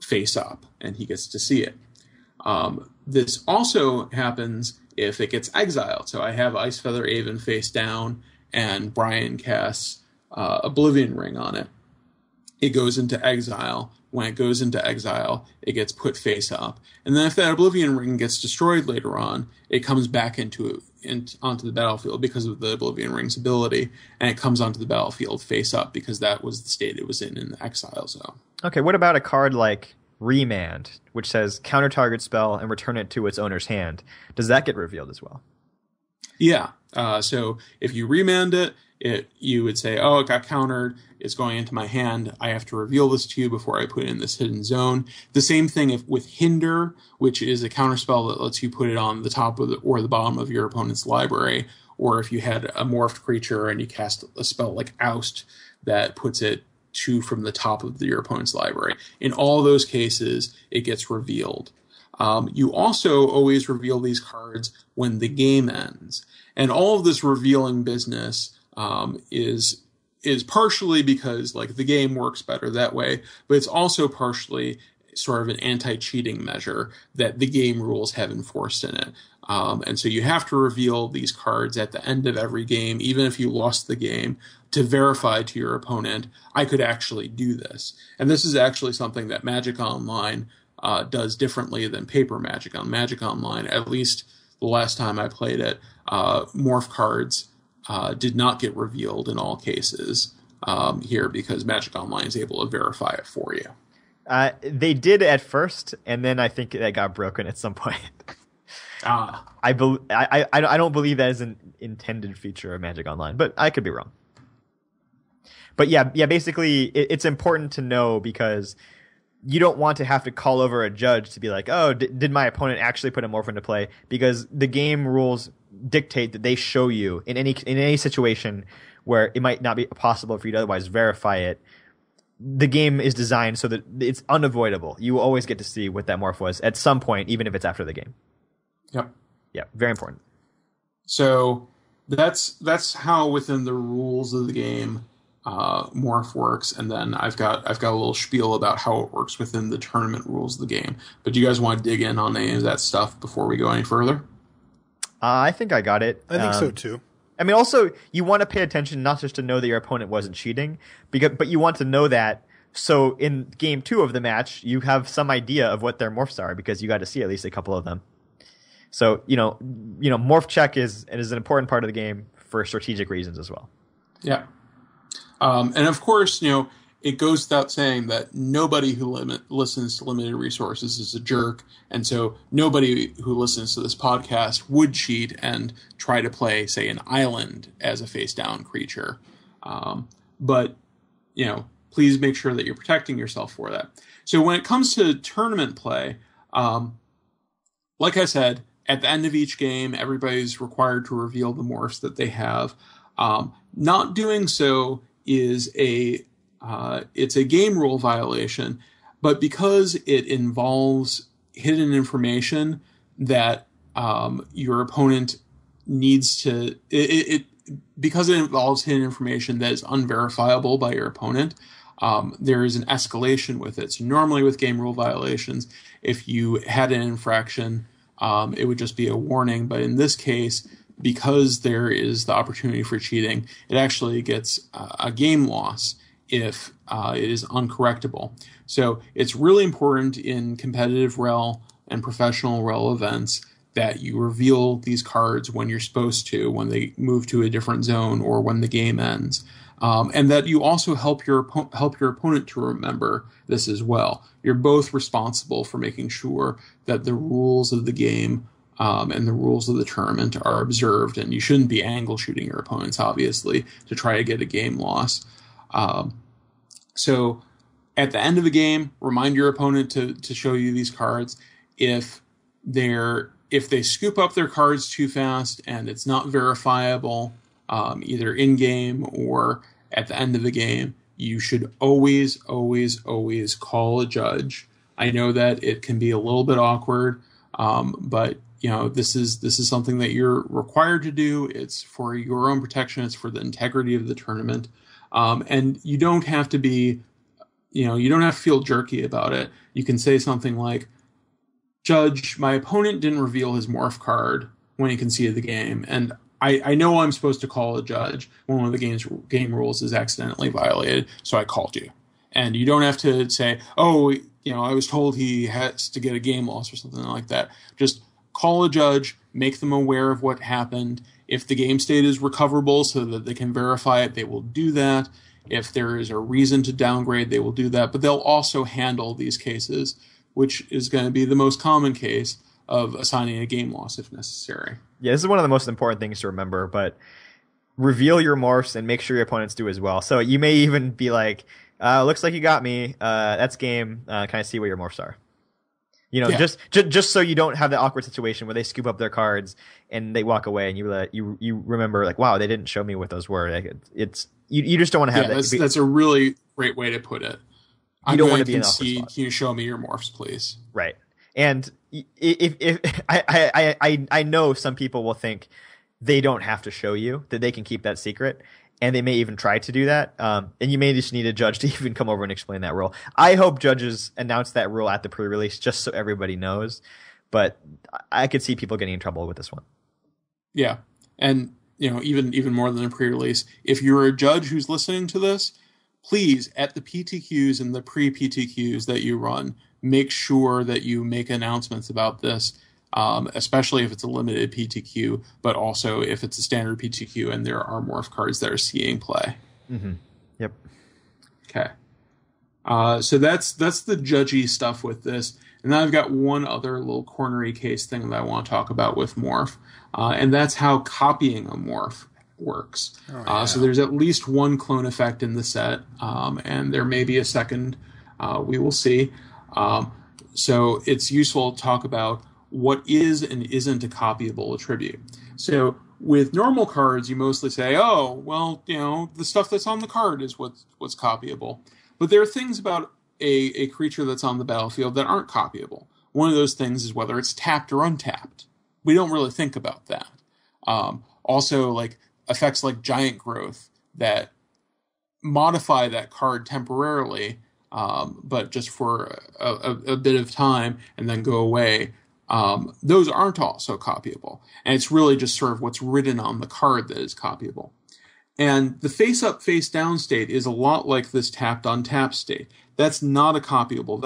face up, and he gets to see it. This also happens if it gets exiled. So I have Ice Feather Aven face down, and Brian casts Oblivion Ring on it. it goes into exile. When it goes into exile, it gets put face up. And then if that Oblivion Ring gets destroyed later on, it comes back onto the battlefield because of the Oblivion Ring's ability, and it comes onto the battlefield face up because that was the state it was in the exile zone. Okay, what about a card like Remand, which says counter target spell and return it to its owner's hand? Does that get revealed as well? Yeah. So if you remand it, you would say, oh, it got countered. It's going into my hand. I have to reveal this to you before I put it in this hidden zone. The same thing with Hinder, which is a counterspell that lets you put it on the top of or the bottom of your opponent's library. Or if you had a morphed creature and you cast a spell like Oust that puts it from the top of your opponent's library. In all those cases, it gets revealed. You also always reveal these cards when the game ends. And all of this revealing business is partially because like the game works better that way, but it's also partially sort of an anti-cheating measure that the game rules have enforced in it. And so you have to reveal these cards at the end of every game, even if you lost the game, to verify to your opponent, I could actually do this. And this is actually something that Magic Online does differently than paper Magic. On Magic Online, at least the last time I played it, morph cards did not get revealed in all cases here because Magic Online is able to verify it for you. They did at first, and then I think that got broken at some point. I don't believe that is an intended feature of Magic Online, but I could be wrong. But yeah, basically, it's important to know because you don't want to have to call over a judge to be like, oh, did my opponent actually put a morph into play? Because the game rules dictate that they show you in any situation where it might not be possible for you to otherwise verify it. The game is designed so that it's unavoidable. You will always get to see what that morph was at some point, even if it's after the game. Yep. Yeah, very important. So that's how within the rules of the game morph works, and then I've got a little spiel about how it works within the tournament rules of the game. But do you guys want to dig in on any of that stuff before we go any further? I think I got it. I think so too. I mean, also you want to pay attention not just to know that your opponent wasn't cheating, but you want to know that. So in game 2 of the match, you have some idea of what their morphs are because you got to see at least a couple of them. So morph check is an important part of the game for strategic reasons as well. Yeah. And of course, it goes without saying that nobody who listens to limited resources is a jerk. And so nobody who listens to this podcast would cheat and try to play, say, an island as a face-down creature. But please make sure that you're protecting yourself for that. So when it comes to tournament play, like I said, at the end of each game, everybody's required to reveal the morphs that they have. Not doing so is it's a game rule violation, but because it involves hidden information that your opponent needs to, because it involves hidden information that is unverifiable by your opponent, there is an escalation with it. So normally with game rule violations, if you had an infraction, it would just be a warning. But in this case, because there is the opportunity for cheating, it actually gets a game loss if it is uncorrectable. So it's really important in competitive rel and professional rel events that you reveal these cards when you're supposed to, when they move to a different zone or when the game ends. And that you also help your opponent to remember this as well. You're both responsible for making sure that the rules of the game and the rules of the tournament are observed, and you shouldn't be angle shooting your opponents, obviously, to try to get a game loss. So at the end of a game, remind your opponent to show you these cards. If they scoop up their cards too fast and it's not verifiable, either in-game or at the end of the game, you should always, always, always call a judge. I know that it can be a little bit awkward, but this is something that you're required to do. It's for your own protection. It's for the integrity of the tournament. And you don't have to be, you don't have to feel jerky about it. You can say something like, Judge, my opponent didn't reveal his morph card when he conceded the game, and I know I'm supposed to call a judge when one of the game rules is accidentally violated, so I called you. And you don't have to say, oh, I was told he has to get a game loss or something like that. Just call a judge, make them aware of what happened. If the game state is recoverable so that they can verify it, they will do that. If there is a reason to downgrade, they will do that. But they'll also handle these cases, which is going to be the most common case of assigning a game loss if necessary. Yeah, this is one of the most important things to remember, but reveal your morphs and make sure your opponents do as well. So you may even be like, looks like you got me. That's game. Can I see what your morphs are? Just so you don't have the awkward situation where they scoop up their cards and they walk away and you remember like, wow, they didn't show me what those were. Like you just don't want to have that. That's a really great way to put it. You don't want to be in an awkward spot. Can you show me your morphs, please? Right. And if I know some people will think they don't have to show you, that they can keep that secret, and they may even try to do that. And you may just need a judge to even come over and explain that rule. I hope judges announce that rule at the pre-release just so everybody knows. But I could see people getting in trouble with this one. Yeah, and even more than a pre-release, if you're a judge who's listening to this, please, at the PTQs and the pre-PTQs that you run, make sure that you make announcements about this, especially if it's a limited PTQ, but also if it's a standard PTQ and there are morph cards that are seeing play. Mm-hmm. Yep. Okay. So that's the judgy stuff with this. And then I've got one other little cornery case thing that I want to talk about with morph, and that's how copying a morph works. So there's at least one clone effect in the set, and there may be a second. We will see. So it's useful to talk about what is and isn't a copyable attribute. So with normal cards, you mostly say, oh, well, the stuff that's on the card is what's copyable. But there are things about a creature that's on the battlefield that aren't copyable. One of those things is whether it's tapped or untapped. We don't really think about that. Also, like effects like giant growth that modify that card temporarily, but just for a bit of time and then go away. Those aren't also copyable. And it's really just sort of what's written on the card that is copyable. And the face-up, face-down state is a lot like this tapped-on-tap state. That's not a copyable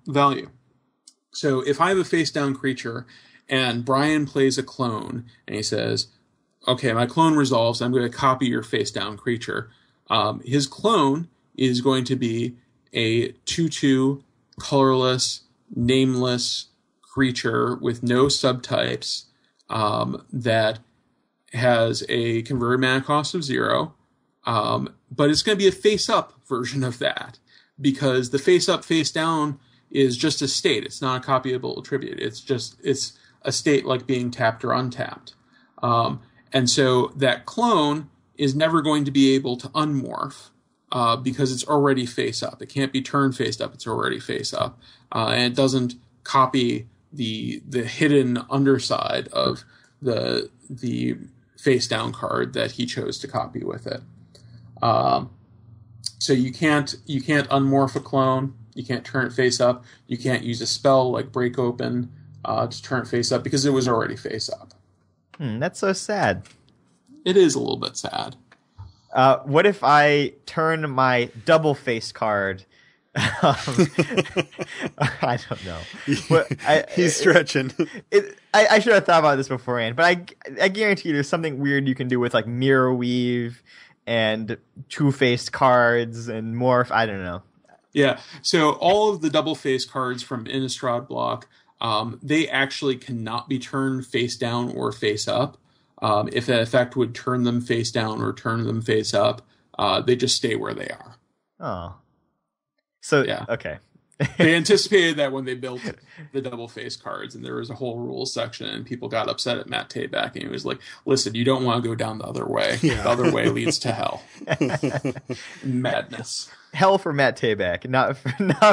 value. So if I have a face-down creature and Brian plays a clone and he says, okay, my clone resolves, I'm going to copy your face-down creature. His clone is going to be a 2/2 colorless, nameless creature with no subtypes that has a converted mana cost of 0, but it's going to be a face-up version of that because the face-up, face-down is just a state. It's not a copyable attribute. It's a state like being tapped or untapped. And so that clone is never going to be able to unmorph because it's already face-up. It can't be turned face-up. It's already face-up. And it doesn't copy the hidden underside of the face down card that he chose to copy with it. So you can't unmorph a clone. You can't turn it face up. You can't use a spell like Break Open to turn it face up because it was already face up. That's so sad. It is a little bit sad. What if I turn my double face card? I don't know. He's stretching. I should have thought about this beforehand, but I guarantee you there's something weird you can do with like Mirror Weave and two-faced cards and Morph. I don't know. Yeah. So all of the double face cards from Innistrad block, they actually cannot be turned face down or face up. If that effect would turn them face down or turn them face up, they just stay where they are. Oh. So, yeah. Okay. They anticipated that when they built the double face cards, and there was a whole rules section, and people got upset at Matt Tabak, and he was like, listen, you don't want to go down the other way. Yeah. The other way leads to hell. Madness. Hell for Matt Tabak, not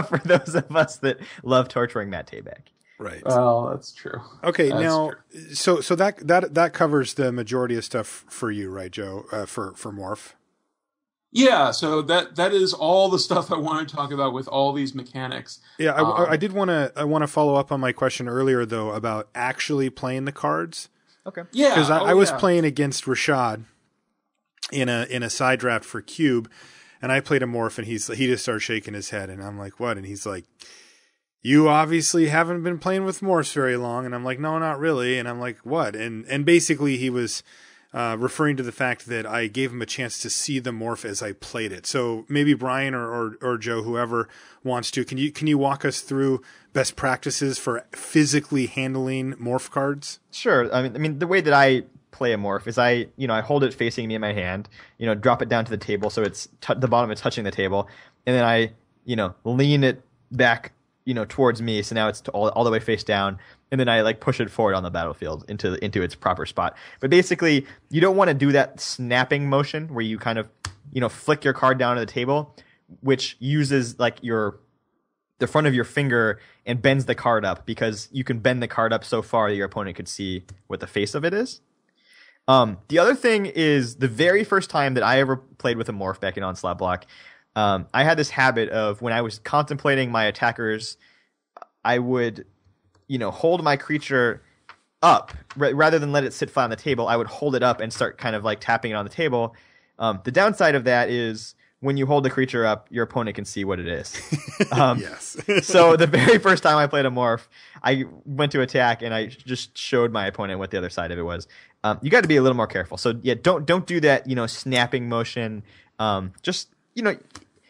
for those of us that love torturing Matt Tabak. Right. Well, that's true. Okay, that's now, true. so that covers the majority of stuff for you, right, Joe, for Morph? Yeah, so that is all the stuff I want to talk about with all these mechanics. Yeah, I did want to follow up on my question earlier though about actually playing the cards. Okay. Yeah, because I was playing against Rashad in a side draft for Cube, And I played a morph, and he just started shaking his head, and I'm like, what? And he's like, you obviously haven't been playing with morphs very long. And I'm like, no, not really. And I'm like, what? And basically he was referring to the fact that I gave him a chance to see the morph as I played it. So maybe Brian or Joe, whoever wants to, can you walk us through best practices for physically handling morph cards? Sure. I mean, the way that I play a morph is I hold it facing me in my hand, drop it down to the table so it's the bottom is touching the table, and then I, lean it back, towards me, so now it's all the way face down, and then I push it forward on the battlefield into its proper spot. But basically, you don't want to do that snapping motion where you kind of flick your card down to the table, which uses the front of your finger and bends the card up, because you can bend the card up so far that your opponent could see what the face of it is. The other thing is, the very first time that I ever played with a morph back in Onslaught Block, I had this habit of, when I was contemplating my attackers, I would, hold my creature up rather than let it sit flat on the table. I would hold it up and start kind of tapping it on the table. The downside of that is, when you hold the creature up, your opponent can see what it is. Yes. So the very first time I played a morph, I went to attack and I just showed my opponent what the other side of it was. You got to be a little more careful. So yeah, don't do that, snapping motion.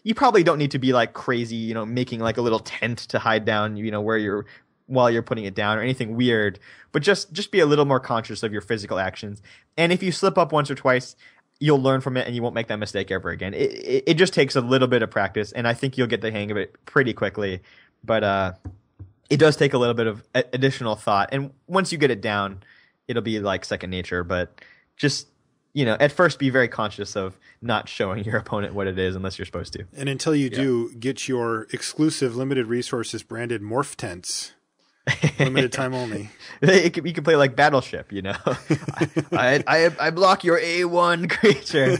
You probably don't need to be crazy, making a little tent to hide down, while you're putting it down, or anything weird. But just be a little more conscious of your physical actions. And if you slip up once or twice, you'll learn from it and you won't make that mistake ever again. It just takes a little bit of practice, and I think you'll get the hang of it pretty quickly. But it does take a little bit of additional thought. And once you get it down, it'll be second nature. But just, at first be very conscious of not showing your opponent what it is unless you're supposed to. And until you do, get your exclusive limited resources branded morph tents. Limited time only. You can play Battleship, I block your A1 creature.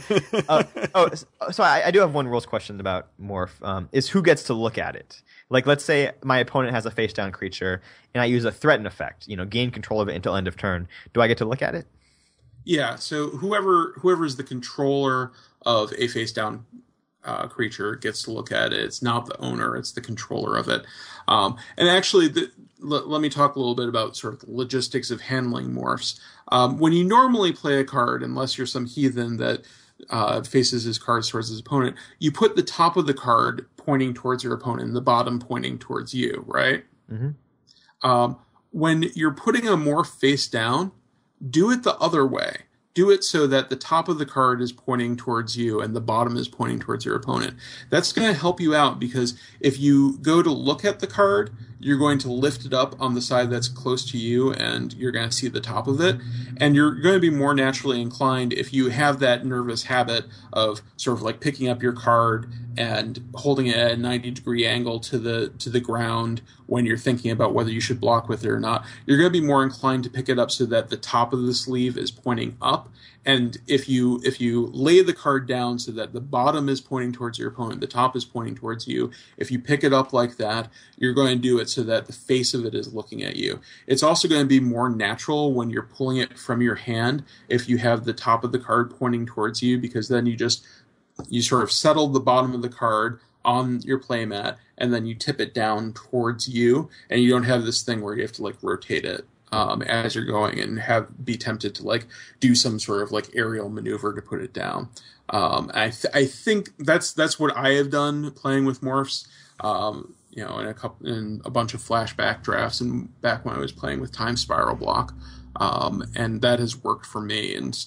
So I do have one rules question about morph. Is who gets to look at it? Let's say my opponent has a face down creature and I use a threaten effect, gain control of it until end of turn. Do I get to look at it? Yeah, so whoever is the controller of a face down creature gets to look at it. It's not the owner, it's the controller of it. And actually, let me talk a little bit about sort of the logistics of handling morphs. When you normally play a card, unless you're some heathen that faces his cards towards his opponent, you put the top of the card pointing towards your opponent and the bottom pointing towards you, right? Mm-hmm. When you're putting a morph face down, do it the other way. Do it so that the top of the card is pointing towards you and the bottom is pointing towards your opponent. That's going to help you out, because if you go to look at the card, you're going to lift it up on the side that's close to you and you're going to see the top of it. And you're going to be more naturally inclined if you have that nervous habit of sort of picking up your card and holding it at a 90-degree angle to the ground when you're thinking about whether you should block with it or not. You're going to be more inclined to pick it up so that the top of the sleeve is pointing up. And if you lay the card down so that the bottom is pointing towards your opponent, the top is pointing towards you, if you pick it up like that, you're going to do it so that the face of it is looking at you. It's also going to be more natural when you're pulling it from your hand if you have the top of the card pointing towards you, because then you sort of settle the bottom of the card on your playmat, and then you tip it down towards you, and you don't have this thing where you have to rotate it as you're going and be tempted to do some sort of aerial maneuver to put it down. I think that's what I have done playing with morphs. In a bunch of flashback drafts and back when I was playing with Time Spiral Block, and that has worked for me. And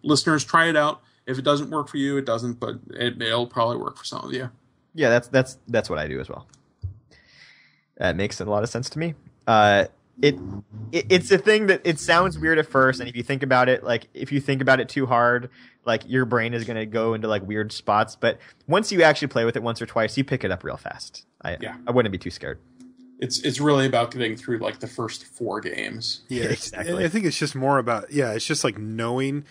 listeners, try it out. If it doesn't work for you, it doesn't, but it'll probably work for some of you. Yeah, that's what I do as well. That makes a lot of sense to me. It's a thing that it sounds weird at first, and if you think about it too hard, your brain is going to go into weird spots. But once you actually play with it once or twice, you pick it up real fast. I wouldn't be too scared. It's really about getting through the first 4 games. Yeah, exactly. I think it's just more about it's just knowing.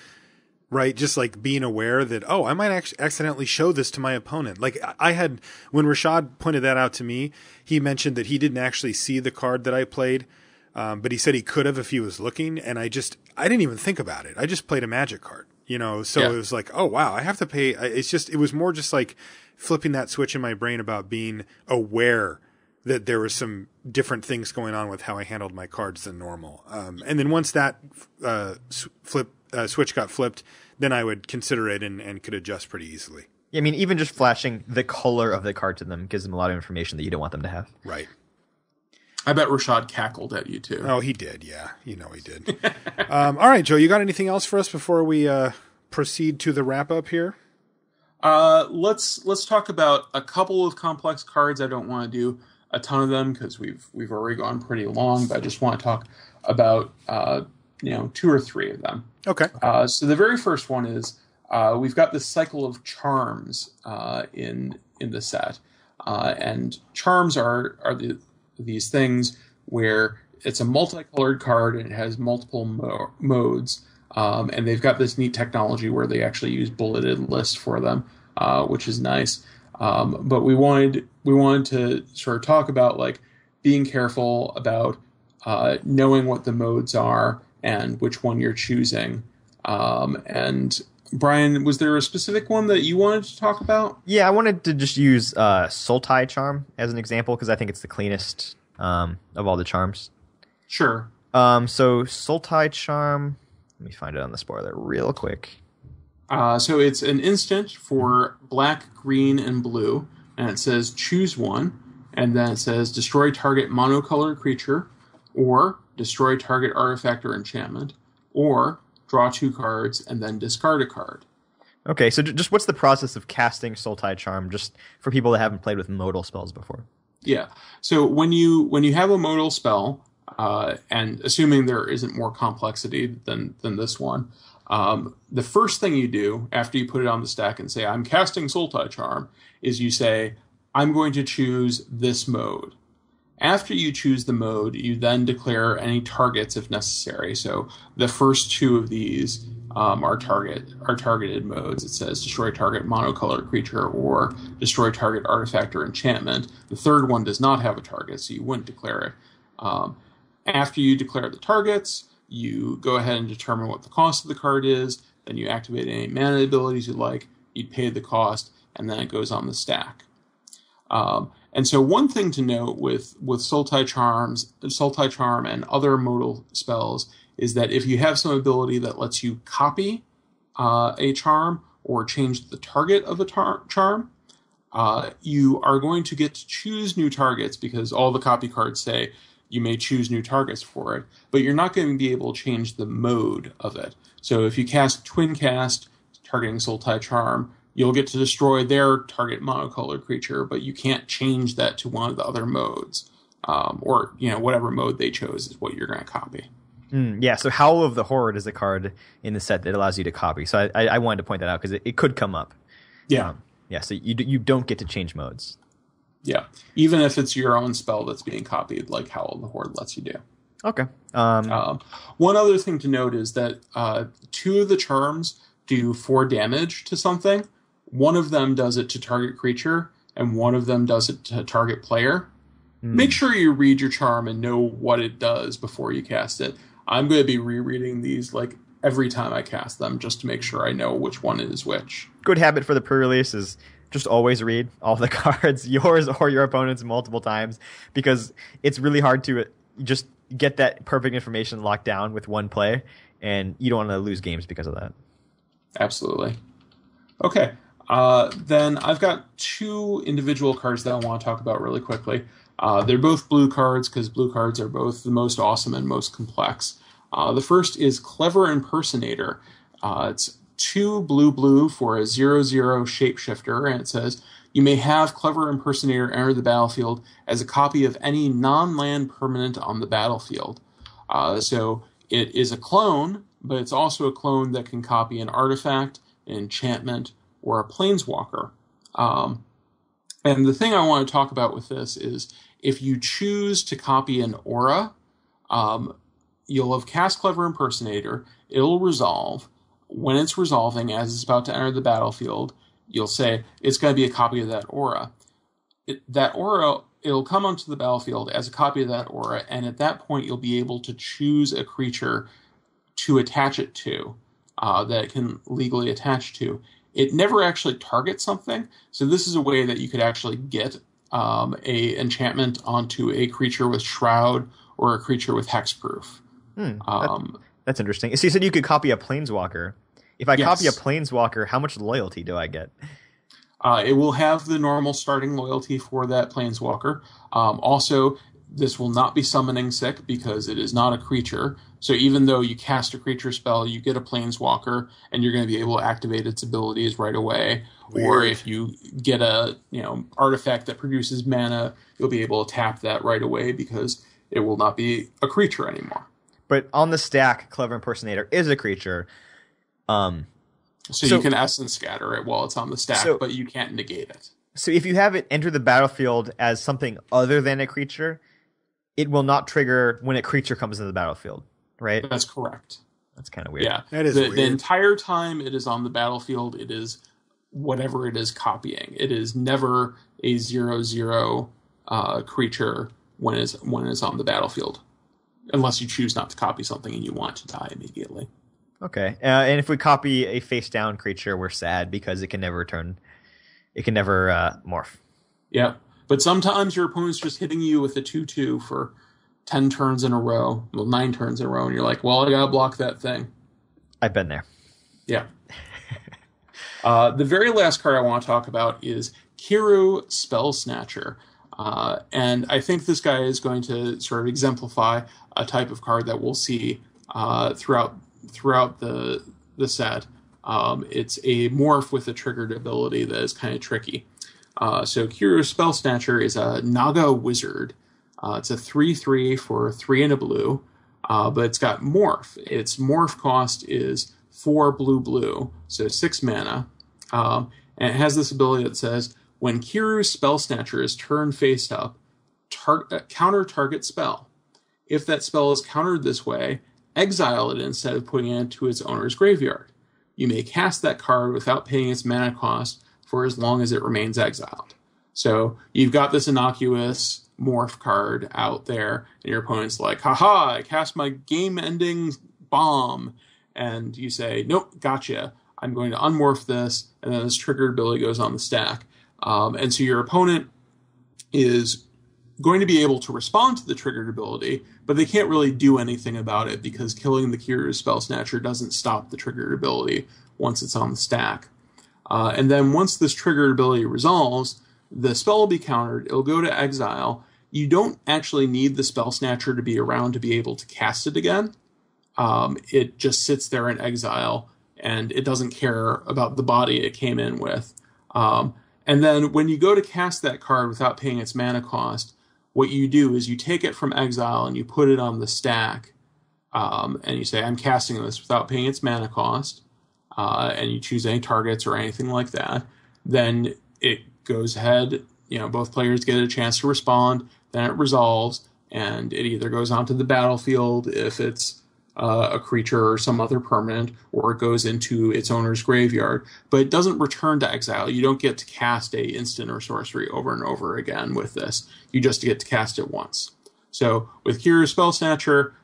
Right, just being aware that, I might accidentally show this to my opponent. I had, when Rashad pointed that out to me, he mentioned that he didn't actually see the card that I played, but he said he could have if he was looking, and I didn't even think about it. I just played a magic card. So it was like, oh wow, I have to pay. It was more just like flipping that switch in my brain about being aware that there were some different things going on with how I handled my cards than normal. And then once that switch got flipped, then I would consider it and could adjust pretty easily. Yeah, I mean, even just flashing the color of the card to them gives them a lot of information that you don't want them to have. Right. I bet Rashad cackled at you too. Oh, he did. Yeah, he did. All right, Joe, you got anything else for us before we proceed to the wrap up here? Let's talk about a couple of complex cards. I don't want to do a ton of them because we've already gone pretty long, but I just want to talk about 2 or 3 of them. Okay. So the very first one is we've got this cycle of charms in the set, and charms are these things where it's a multicolored card and it has multiple modes, and they've got this neat technology where they actually use bulleted lists for them, which is nice. But we wanted to sort of talk about like being careful about knowing what the modes are and which one you're choosing. And Brian, was there a specific one that you wanted to talk about? Yeah, I wanted to just use Sultai charm as an example because I think it's the cleanest of all the charms. Sure. So Sultai charm, let me find it on the spoiler real quick. So it's an instant for black, green, and blue, and it says choose one, and then it says destroy target monocolored creature, or destroy target artifact or enchantment, or draw 2 cards and then discard a card. Okay, so just what's the process of casting Sultai charm, just for people that haven't played with modal spells before? Yeah, so when you have a modal spell, and assuming there isn't more complexity than this one, the first thing you do after you put it on the stack and say, I'm casting Sultai charm, is you say, I'm going to choose this mode. After you choose the mode, you then declare any targets if necessary. So the first 2 of these are targeted modes. It says destroy target monocolored creature or destroy target artifact or enchantment. The third one does not have a target, so you wouldn't declare it. After you declare the targets, you go ahead and determine what the cost of the card is. Then you activate any mana abilities you like. You pay the cost, and then it goes on the stack. And so one thing to note with Sultai Charm and other modal spells is that if you have some ability that lets you copy a charm or change the target of a charm, you are going to get to choose new targets because all the copy cards say you may choose new targets for it, but you're not going to be able to change the mode of it. So if you cast Twin Cast targeting Sultai Charm, you'll get to destroy their target monocolored creature, but you can't change that to one of the other modes. Or whatever mode they chose is what you're going to copy. Yeah, so Howl of the Horde is a card in the set that allows you to copy. So I wanted to point that out because it could come up. Yeah. So you don't get to change modes. Yeah, even if it's your own spell that's being copied, like Howl of the Horde lets you do. Okay. One other thing to note is that 2 of the charms do 4 damage to something. One of them does it to target creature, and one of them does it to target player. Make sure you read your charm and know what it does before you cast it. I'm going to be rereading these like every time I cast them just to make sure I know which one is which. Good habit for the pre-release is just always read all the cards, yours or your opponent's, multiple times, because it's really hard to just get that perfect information locked down with one play, and you don't want to lose games because of that. Absolutely. Okay. Then I've got 2 individual cards that I want to talk about really quickly. They're both blue cards because blue cards are both the most awesome and most complex. The first is Clever Impersonator. It's 2 blue for a 0/0 shapeshifter, and it says, you may have Clever Impersonator enter the battlefield as a copy of any non-land permanent on the battlefield. So it is a clone, but it's also a clone that can copy an artifact, an enchantment, or a planeswalker. And the thing I want to talk about with this is if you choose to copy an aura, you'll have cast Clever Impersonator, it'll resolve. When it's resolving, as it's about to enter the battlefield, you'll say it's going to be a copy of that aura. That aura, it'll come onto the battlefield as a copy of that aura, and at that point you'll be able to choose a creature to attach it to. that it can legally attach to. It never actually targets something, so this is a way that you could actually get a enchantment onto a creature with Shroud or a creature with Hexproof. That's interesting. So you said you could copy a Planeswalker. If I copy a Planeswalker, how much loyalty do I get? It will have the normal starting loyalty for that Planeswalker. Also, this will not be summoning sick because it is not a creature. So even though you cast a creature spell, you get a Planeswalker, and you're going to be able to activate its abilities right away. Weird. Or if you get a artifact that produces mana, you'll be able to tap that right away because it will not be a creature anymore. But on the stack, Clever Impersonator is a creature. So you can Essence Scatter it while it's on the stack, but you can't negate it. So if you have it enter the battlefield as something other than a creature, it will not trigger when a creature comes into the battlefield, right? That's correct. That's kind of weird. Yeah, that is weird. The entire time it is on the battlefield, it is whatever it is copying. It is never a 0/0 creature when it's on the battlefield, unless you choose not to copy something and you want to die immediately. Okay, and if we copy a face down creature, we're sad because it can never morph. Yeah, but sometimes your opponent's just hitting you with a 2/2 for 10 turns in a row, 9 turns in a row, and you're like, well, I gotta block that thing. I've been there. Yeah. The very last card I want to talk about is Kiru Spell Snatcher. And I think this guy is going to sort of exemplify a type of card that we'll see throughout the set. It's a morph with a triggered ability that is kind of tricky. So Kiru Spell Snatcher is a Naga Wizard. It's a 3/3 for 3 and a blue, but it's got morph. Its morph cost is 4 blue, so 6 mana. And it has this ability that says, when Kiru Spell Snatcher is turned face up, counter target spell. If that spell is countered this way, exile it instead of putting it into its owner's graveyard. You may cast that card without paying its mana cost for as long as it remains exiled. So you've got this innocuous morph card out there, and your opponent's like, haha, I cast my game-ending bomb. And you say, nope, gotcha. I'm going to unmorph this, and then this triggered ability goes on the stack. And so your opponent is going to be able to respond to the triggered ability, but they can't really do anything about it because killing the Kiru Spell Snatcher doesn't stop the triggered ability once it's on the stack. And then once this triggered ability resolves, the spell will be countered, it'll go to exile. You don't actually need the Spell Snatcher to be around to be able to cast it again. It just sits there in exile, and it doesn't care about the body it came in with. And then when you go to cast that card without paying its mana cost, what you do is you take it from exile and you put it on the stack, and you say, I'm casting this without paying its mana cost, and you choose any targets or anything like that. Then it goes ahead, both players get a chance to respond, then it resolves, and it either goes onto the battlefield if it's a creature or some other permanent, or it goes into its owner's graveyard. But it doesn't return to exile. You don't get to cast a instant or sorcery over and over again with this. You just get to cast it once. So with Kiru Spell Snatcher,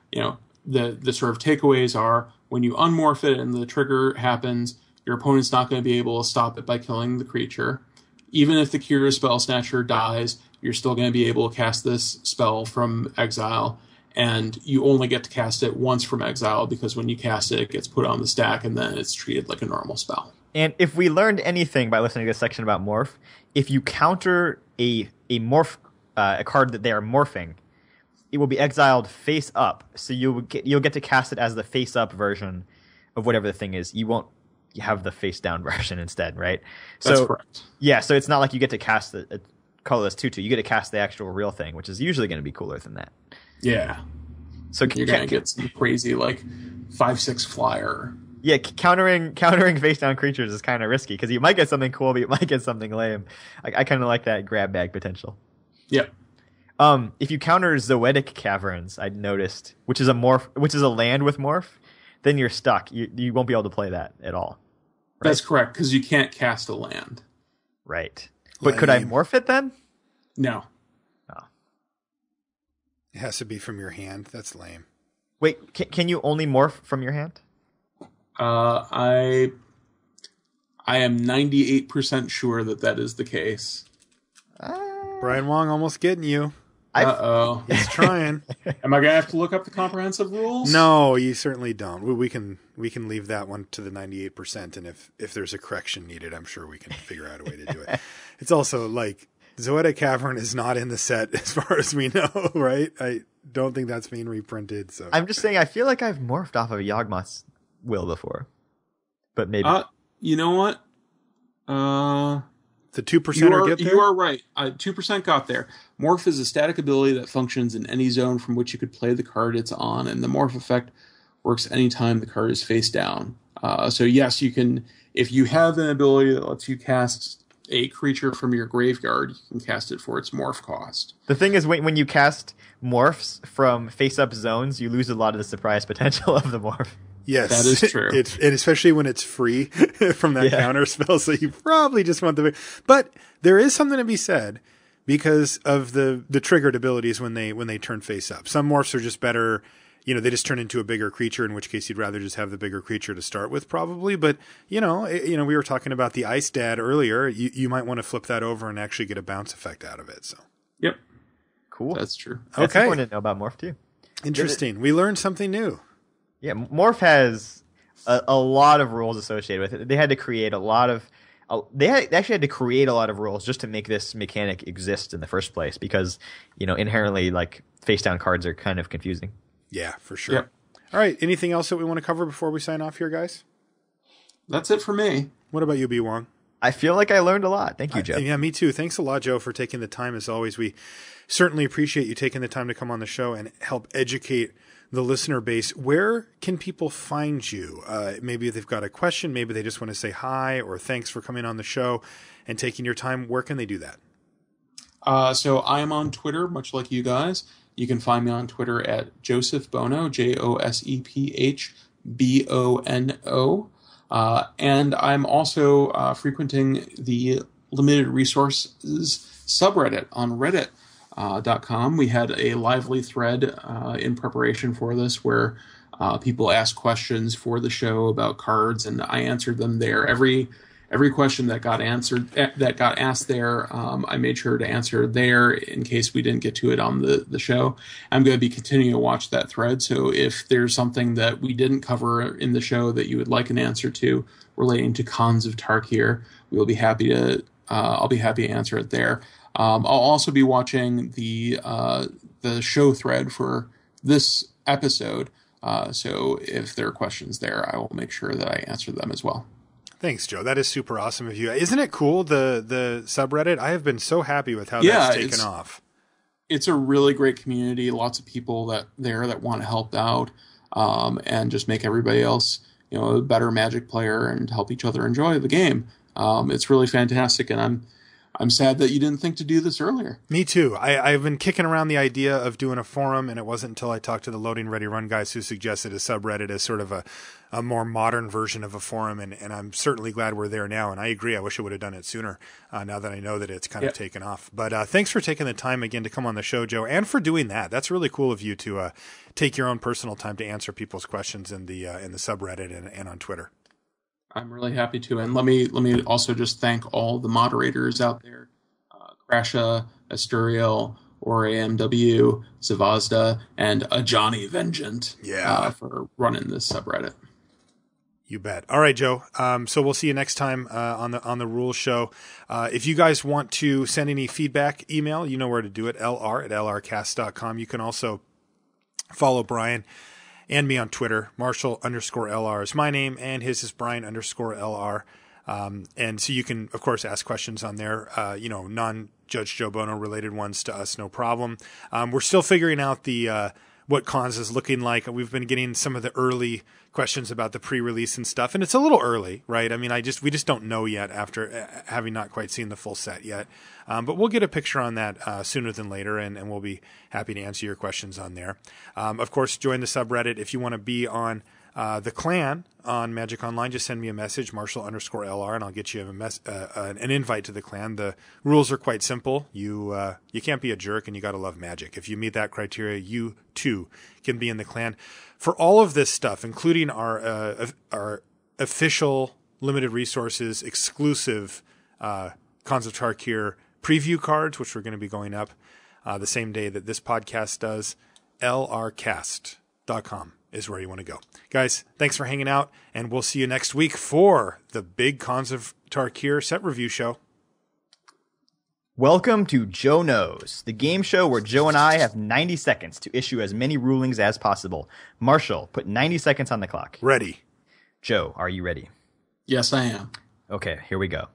the sort of takeaways are, when you unmorph it and the trigger happens, your opponent's not going to be able to stop it by killing the creature. Even if the Kiru Spell Snatcher dies, you're still going to be able to cast this spell from exile. And you only get to cast it once from exile, because when you cast it, it gets put on the stack, and then it's treated like a normal spell. And if we learned anything by listening to this section about morph, if you counter a morph, a card that they are morphing, it will be exiled face up. So you'll get to cast it as the face up version of whatever the thing is. You won't have the face down version instead, right? That's correct. Yeah, so it's not like you get to cast a colorless 2/2. You get to cast the actual real thing, which is usually going to be cooler than that. Yeah. So you're going to get some crazy, 5/6 flyer. Yeah, countering face down creatures is kind of risky, because you might get something cool, but you might get something lame. I kind of like that grab bag potential. Yeah. If you counter Zoetic Caverns, I noticed, which is a land with morph, then you're stuck. You won't be able to play that at all. Right? That's correct, because you can't cast a land. Right. But could I morph it then? No. It has to be from your hand. That's lame. Wait, can you only morph from your hand? I am 98% sure that is the case. Brian Wong almost getting you. Uh-oh. He's trying. Am I going to have to look up the comprehensive rules? No, you certainly don't. We can leave that one to the 98%, and if there's a correction needed, I'm sure we can figure out a way to do it. It's also like Zoetic Cavern is not in the set as far as we know, right? I don't think that's being reprinted. So I'm just saying, I feel like I've morphed off of Yawgmoth's will before, but maybe. You know what? The 2% get there? You are right. 2% got there. Morph is a static ability that functions in any zone from which you could play the card it's on, and the morph effect works anytime the card is face down. So yes, you can, if you have an ability that lets you cast a creature from your graveyard, you can cast it for its morph cost. The thing is, when you cast morphs from face-up zones, you lose a lot of the surprise potential of the morph. Yes, that is true. And especially when it's free from that counter spell, so you probably just want the. But there is something to be said because of the triggered abilities when they turn face up. Some morphs are just better. They just turn into a bigger creature, in which case you'd rather just have the bigger creature to start with, probably. But we were talking about the Ice Dad earlier. You might want to flip that over and actually get a bounce effect out of it. So, yep, cool. That's true. That's important to know about morph too. Interesting. We learned something new. Yeah, morph has a lot of rules associated with it. They had to create a lot of. They actually had to create a lot of rules just to make this mechanic exist in the first place, because inherently, like, face down cards are kind of confusing. Yeah, for sure. Yep. All right. Anything else that we want to cover before we sign off here, guys? That's it for me. What about you, B. Wong? I feel like I learned a lot. Thank you, Joe. Yeah, me too. Thanks a lot, Joe, for taking the time. As always, we certainly appreciate you taking the time to come on the show and help educate the listener base. Where can people find you? Maybe they've got a question. Maybe they just want to say hi or thanks for coming on the show and taking your time. Where can they do that? So I'm on Twitter, much like you guys. You can find me on Twitter at Joseph Bono, JosepHBono. And I'm also frequenting the limited resources subreddit on Reddit.com. We had a lively thread in preparation for this where people asked questions for the show about cards, and I answered them there. Every question that got asked there, I made sure to answer there in case we didn't get to it on the show. I'm going to be continuing to watch that thread. So if there's something that we didn't cover in the show that you would like an answer to relating to Khans of Tarkir, I'll be happy to answer it there. I'll also be watching the show thread for this episode. So if there are questions there, I will make sure that I answer them as well. Thanks, Joe. That is super awesome of you. Isn't it cool, the subreddit? I have been so happy with how that's taken off. It's a really great community. Lots of people that want to help out and just make everybody else, a better Magic player and help each other enjoy the game. It's really fantastic, and I'm sad that you didn't think to do this earlier. Me too. I've been kicking around the idea of doing a forum, and it wasn't until I talked to the Loading Ready Run guys who suggested a subreddit as sort of a more modern version of a forum, and I'm certainly glad we're there now. And I agree. I wish I would have done it sooner now that I know that it's kind of taken off. But thanks for taking the time again to come on the show, Joe, and for doing that. That's really cool of you to take your own personal time to answer people's questions in the subreddit and on Twitter. I'm really happy to. And let me also just thank all the moderators out there, Krasha, Asturiel, OrAMW, Zavazda, and Ajani Vengeant for running this subreddit. You bet. All right, Joe. So we'll see you next time on the Rules Show. If you guys want to send any feedback, email, you know where to do it, lr@lrcast.com. You can also follow Brian and me on Twitter. Marshall_LR is my name, and his is Brian_LR. And so you can, of course, ask questions on there, non-Judge Joe Bono related ones to us, no problem. We're still figuring out what Khans is looking like. We've been getting some of the early questions about the pre-release and stuff, and it's a little early, right? I mean, we just don't know yet after having not quite seen the full set yet. But we'll get a picture on that sooner than later, and we'll be happy to answer your questions on there. Of course, join the subreddit if you want to be on The clan on Magic Online, just send me a message, Marshall_LR, and I'll get you an invite to the clan. The rules are quite simple. You can't be a jerk, and you got to love Magic. If you meet that criteria, you too can be in the clan. For all of this stuff, including our official limited resources exclusive Khans of Tarkir preview cards, which we're going to be going up the same day that this podcast does, lrcast.com. is where you want to go. Guys, thanks for hanging out, and we'll see you next week for the big Khans of Tarkir set review show. Welcome to Joe Knows, the game show where Joe and I have 90 seconds to issue as many rulings as possible. Marshall, put 90 seconds on the clock. Ready. Joe, are you ready? Yes, I am. Okay, here we go.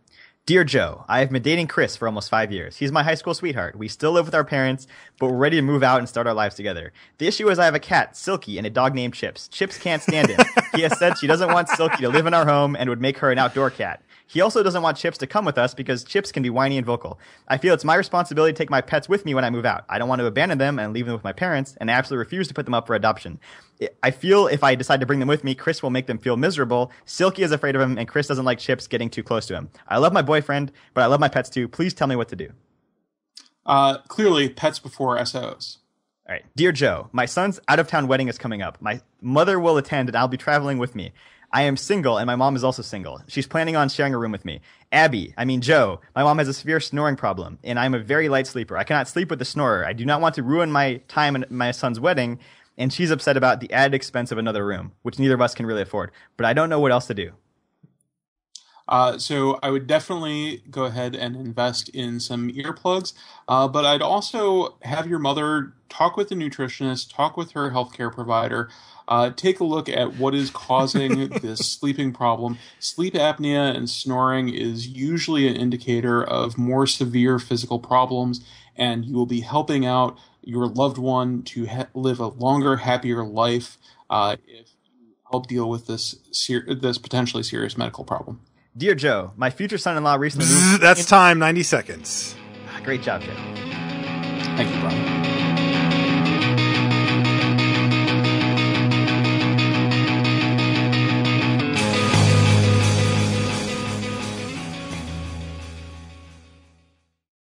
Dear Joe, I have been dating Chris for almost 5 years. He's my high school sweetheart. We still live with our parents, but we're ready to move out and start our lives together. The issue is I have a cat, Silky, and a dog named Chips. Chips can't stand him. He has said she doesn't want Silky to live in our home and would make her an outdoor cat. He also doesn't want Chips to come with us because Chips can be whiny and vocal. I feel it's my responsibility to take my pets with me when I move out. I don't want to abandon them and leave them with my parents, and I absolutely refuse to put them up for adoption. I feel if I decide to bring them with me, Chris will make them feel miserable. Silky is afraid of him, and Chris doesn't like Chips getting too close to him. I love my boyfriend, but I love my pets too. Please tell me what to do. Clearly, pets before SOs. All right. Dear Joe, my son's out-of-town wedding is coming up. My mother will attend, and I'll be traveling with me. I am single, and my mom is also single. She's planning on sharing a room with me. Joe, my mom has a severe snoring problem, and I'm a very light sleeper. I cannot sleep with a snorer. I do not want to ruin my time at my son's wedding, and she's upset about the added expense of another room, which neither of us can really afford. But I don't know what else to do. So I would definitely go ahead and invest in some earplugs, but I'd also have your mother talk with the nutritionist, talk with her healthcare provider, take a look at what is causing this sleeping problem. Sleep apnea and snoring is usually an indicator of more severe physical problems, and you will be helping out your loved one to live a longer, happier life if you help deal with this potentially serious medical problem. Dear Joe, my future son-in-law recently moved... That's time, 90 seconds. Great job, Joe. Thank you, Brian.